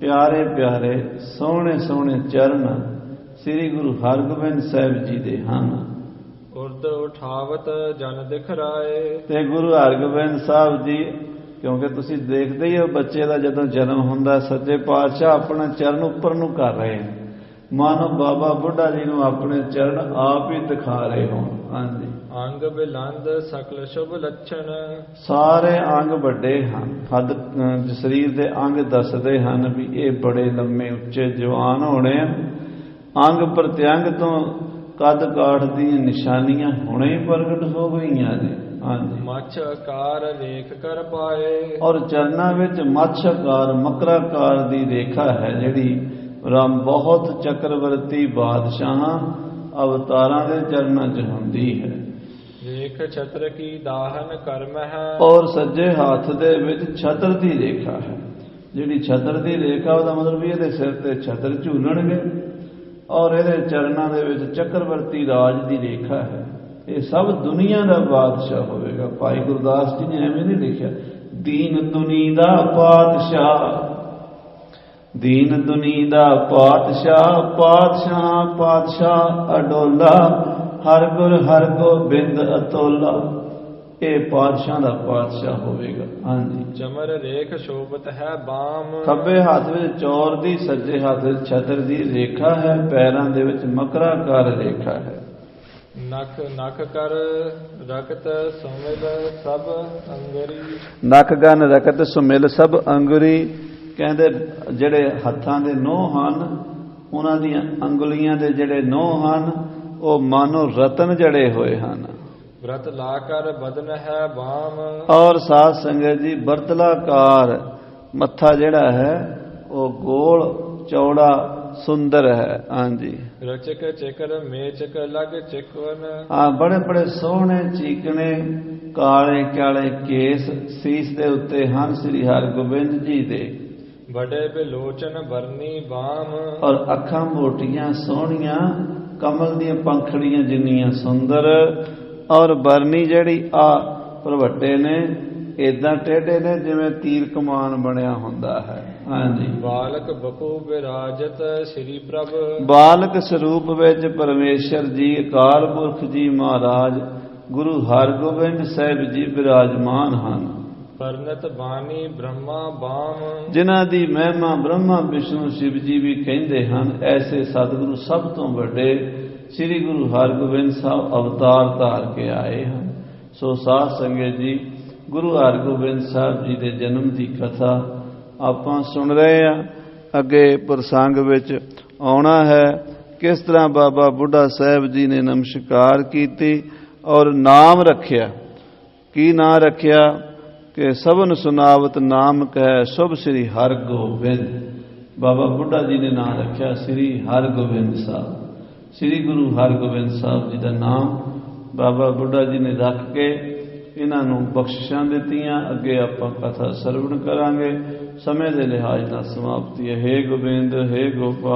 ਪਿਆਰੇ ਪਿਆਰੇ ਸੋਹਣੇ ਸੋਹਣੇ ਚਰਨ ਸ੍ਰੀ ਗੁਰੂ ਹਰਗੋਬਿੰਦ ਸਾਹਿਬ ਜੀ ਦੇ ਹਨ। ਉਰਦ ਉਠਾਵਤ ਜਨ ਦਿਖ ਰਾਏ, ਤੇ ਗੁਰੂ ਹਰਗੋਬਿੰਦ ਸਾਹਿਬ ਜੀ, ਕਿਉਂਕਿ ਤੁਸੀਂ ਦੇਖਦੇ ਹੀ ਹੋ ਬੱਚੇ ਦਾ ਜਦੋਂ ਜਨਮ ਹੁੰਦਾ ਸੱਚੇ ਪਾਤਸ਼ਾਹ ਆਪਣਾ ਚਰਨ ਉੱਪਰ ਨੂੰ ਕਰ ਰਹੇ ਨੇ, ਮਾਨੋ ਬਾਬਾ ਬੁੱਢਾ ਜੀ ਨੂੰ ਆਪਣੇ ਚਰਨ ਆਪ ਹੀ ਦਿਖਾ ਰਹੇ ਹੋਣ। ਹਾਂਜੀ, ਅੰਗ ਬਿਲੰਦ ਸਕਲ ਸ਼ੁਭ ਲੱਛਣ, ਸਾਰੇ ਅੰਗ ਵੱਡੇ ਹਨ। ਹੱਦ ਸਰੀਰ ਦੇ ਅੰਗ ਦੱਸਦੇ ਹਨ ਵੀ ਇਹ ਬੜੇ ਲੰਮੇ ਉੱਚੇ ਜਵਾਨ ਹੋਣੇ ਆ। ਅੰਗ ਪ੍ਰਤਿਅੰਗ ਤੋਂ ਕੱਦ ਕਾਠ ਦੀਆਂ ਨਿਸ਼ਾਨੀਆਂ ਹੁਣੇ ਹੀ ਪ੍ਰਗਟ ਹੋ ਗਈਆਂ ਨੇ। ਹਾਂਜੀ, ਮੱਛ ਆਕਾਰ ਰੇਖ ਕਰ ਪਾਏ, ਔਰ ਚਰਨਾਂ ਵਿੱਚ ਮੱਛ ਆਕਾਰ ਮਕਰਾਕਾਰ ਦੀ ਰੇਖਾ ਹੈ ਜਿਹੜੀ ਰਾਮ ਬਹੁਤ ਚੱਕਰਵਰਤੀ ਬਾਦਸ਼ਾਹਾਂ ਅਵਤਾਰਾਂ ਦੇ ਚਰਨਾਂ 'ਚ ਹੁੰਦੀ ਹੈ। ਰੇਖ ਛਤਰ ਕੀ ਦਾਹਨ ਕਰਮ ਹੈ, ਔਰ ਸੱਜੇ ਹੱਥ ਦੇ ਵਿੱਚ ਛਤਰ ਦੀ ਰੇਖਾ ਹੈ। ਜਿਹੜੀ ਛਤਰ ਦੀ ਰੇਖਾ ਉਹਦਾ ਮਤਲਬ ਵੀ ਇਹਦੇ ਸਿਰ ਤੇ ਛਤਰ ਝੂਲਣਗੇ, ਔਰ ਇਹਦੇ ਚਰਨਾਂ ਦੇ ਵਿੱਚ ਚੱਕਰਵਰਤੀ ਰਾਜ ਦੀ ਰੇਖਾ ਹੈ। ਇਹ ਸਭ ਦੁਨੀਆ ਦਾ ਬਾਦਸ਼ਾਹ ਹੋਵੇਗਾ। ਭਾਈ ਗੁਰਦਾਸ ਜੀ ਨੇ ਐਵੇਂ ਨਹੀਂ ਲਿਖਿਆ, ਦੀਨ ਦੁਨੀ ਦਾ ਪਾਤਸ਼ਾਹ, ਦੀਨ ਦੁਨੀ ਦਾ ਪਾਤਸ਼ਾਹ, ਪਾਤਸ਼ਾਹ ਪਾਤਸ਼ਾਹ ਅਡੋਲਾ, ਹਰ ਗੁਰ ਹਰ ਗੋਬਿੰਦ ਅਤੋਲਾ। ਇਹ ਪਾਤਸ਼ਾਹ ਦਾ ਪਾਤਸ਼ਾਹ ਹੋਵੇਗਾ। ਹਾਂਜੀ, ਚਮਰ ਰੇਖ ਸ਼ੋਭਤ ਹੈ ਬਾਮ, ਖੱਬੇ ਹੱਥ ਵਿੱਚ ਚੌਰ ਦੀ, ਸੱਜੇ ਹੱਥ ਵਿੱਚ ਛਤਰ ਦੀ ਰੇਖਾ ਹੈ। ਪੈਰਾਂ ਦੇ ਵਿੱਚ ਮਕਰਾਕਾਰ ਰੇਖਾ ਹੈ। ਨਖ ਨਖ ਕਰ ਰਕਤ ਸੁਮਿਲ ਸਭ ਅੰਗਰੀ, ਨਖ ਗਨ ਰਕਤ ਸੁਮਿਲ ਸਭ ਅੰਗੁਰੀ। ਕਹਿੰਦੇ ਜਿਹੜੇ ਹੱਥਾਂ ਦੇ ਨੋਹ ਹਨ, ਉਹਨਾਂ ਦੀਆਂ ਅੰਗੁਲੀਆਂ ਦੇ ਜਿਹੜੇ ਨੋਹ ਹਨ ਉਹ ਮਾਨੋ ਰਤਨ ਜੜੇ ਹੋਏ ਹਨ। ਬ੍ਰਤ ਲਾ ਕਰ ਬਦਨ ਹੈ ਬਾਮ, ਔਰ ਸਾਧ ਸੰਗਤ ਜੀ ਬਰਤਲਾਕਾਰ ਮੱਥਾ ਜਿਹੜਾ ਹੈ ਉਹ ਗੋਲ ਚੌੜਾ ਸੁੰਦਰ ਹੈ। ਹਾਂਜੀ, ਰਚਕ ਚਿਕਰ ਮੇਚਕ ਲਗ ਚਿਕਵਨ, ਬੜੇ ਬੜੇ ਸੋਹਣੇ ਚੀਕਣੇ ਕਾਲੇ ਕਾਲੇ ਕੇਸ ਸੀਸ ਦੇ ਉੱਤੇ ਹਨ ਸ੍ਰੀ ਹਰਗੋਬਿੰਦ ਜੀ ਦੇ। ਬੜੇ ਬਿਲੋਚਨ ਬਰਨੀ ਬਾਮ, ਔਰ ਅੱਖਾਂ ਮੋਟੀਆਂ ਸੋਹਣੀਆਂ ਕਮਲ ਦੀਆਂ ਪੰਖੜੀਆਂ ਜਿੰਨੀਆਂ ਸੁੰਦਰ। ਔਰ ਬਰਨੀ ਜਿਹੜੀ ਆ ਭਰਵੱਟੇ ਨੇ ਏਦਾਂ ਟੇਢੇ ਨੇ ਜਿਵੇਂ ਤੀਰ ਕਮਾਨ ਬਣਿਆ ਹੁੰਦਾ ਹੈ। ਹਾਂਜੀ, ਬਾਲਕ ਬਪੂ ਵਿਰਾਜਤ ਸ੍ਰੀ ਪ੍ਰਭ, ਬਾਲਕ ਸਰੂਪ ਵਿੱਚ ਪਰਮੇਸ਼ਰ ਜੀ ਅਕਾਲ ਪੁਰਖ ਜੀ ਮਹਾਰਾਜ ਗੁਰੂ ਹਰਗੋਬਿੰਦ ਸਾਹਿਬ ਜੀ ਵਿਰਾਜਮਾਨ ਹਨ। ਪਰਨਤ ਬਾਣੀ ਬ੍ਰਹਮਾ ਬਾਮ, ਜਿਨ੍ਹਾਂ ਦੀ ਮਹਿਮਾ ਬ੍ਰਹਮਾ ਵਿਸ਼ਨੂੰ ਸ਼ਿਵ ਜੀ ਵੀ ਕਹਿੰਦੇ ਹਨ। ਐਸੇ ਸਤਿਗੁਰੂ ਸਭ ਤੋਂ ਵੱਡੇ ਸ੍ਰੀ ਗੁਰੂ ਹਰਗੋਬਿੰਦ ਸਾਹਿਬ ਅਵਤਾਰ ਧਾਰ ਕੇ ਆਏ ਹਨ। ਸੋ ਸਾਧ ਸੰਗਤ ਜੀ, ਗੁਰੂ ਹਰਗੋਬਿੰਦ ਸਾਹਿਬ ਜੀ ਦੇ ਜਨਮ ਦੀ ਕਥਾ ਆਪਾਂ ਸੁਣ ਰਹੇ ਹਾਂ। ਅੱਗੇ ਪ੍ਰਸੰਗ ਵਿੱਚ ਆਉਣਾ ਹੈ ਕਿਸ ਤਰ੍ਹਾਂ ਬਾਬਾ ਬੁੱਢਾ ਸਾਹਿਬ ਜੀ ਨੇ ਨਮਸਕਾਰ ਕੀਤੀ ਔਰ ਨਾਮ ਰੱਖਿਆ। ਕੀ ਨਾਂ ਰੱਖਿਆ ਕਿ ਸਭਨ ਸੁਨਾਵਤ ਨਾਮ ਕਹਿ ਸ਼ੁਭ ਸ੍ਰੀ ਹਰਿ ਗੋਬਿੰਦ। ਬਾਬਾ ਬੁੱਢਾ ਜੀ ਨੇ ਨਾਮ ਰੱਖਿਆ ਸ੍ਰੀ ਹਰਿ ਗੋਬਿੰਦ ਸਾਹਿਬ। ਸ੍ਰੀ ਗੁਰੂ ਹਰਗੋਬਿੰਦ ਸਾਹਿਬ ਜੀ ਦਾ ਨਾਮ ਬਾਬਾ ਬੁੱਢਾ ਜੀ ਨੇ ਰੱਖ ਕੇ ਇਹਨਾਂ ਨੂੰ ਬਖਸ਼ਿਸ਼ਾਂ ਦਿੱਤੀਆਂ। ਅੱਗੇ ਆਪਾਂ ਕਥਾ ਸਰਵਣ ਕਰਾਂਗੇ। ਸਮੇਂ ਦੇ ਲਿਹਾਜ਼ ਨਾਲ ਸਮਾਪਤੀ ਹੈ। ਹੇ ਗੋਬਿੰਦ, ਹੇ ਗੋਪਾਲ।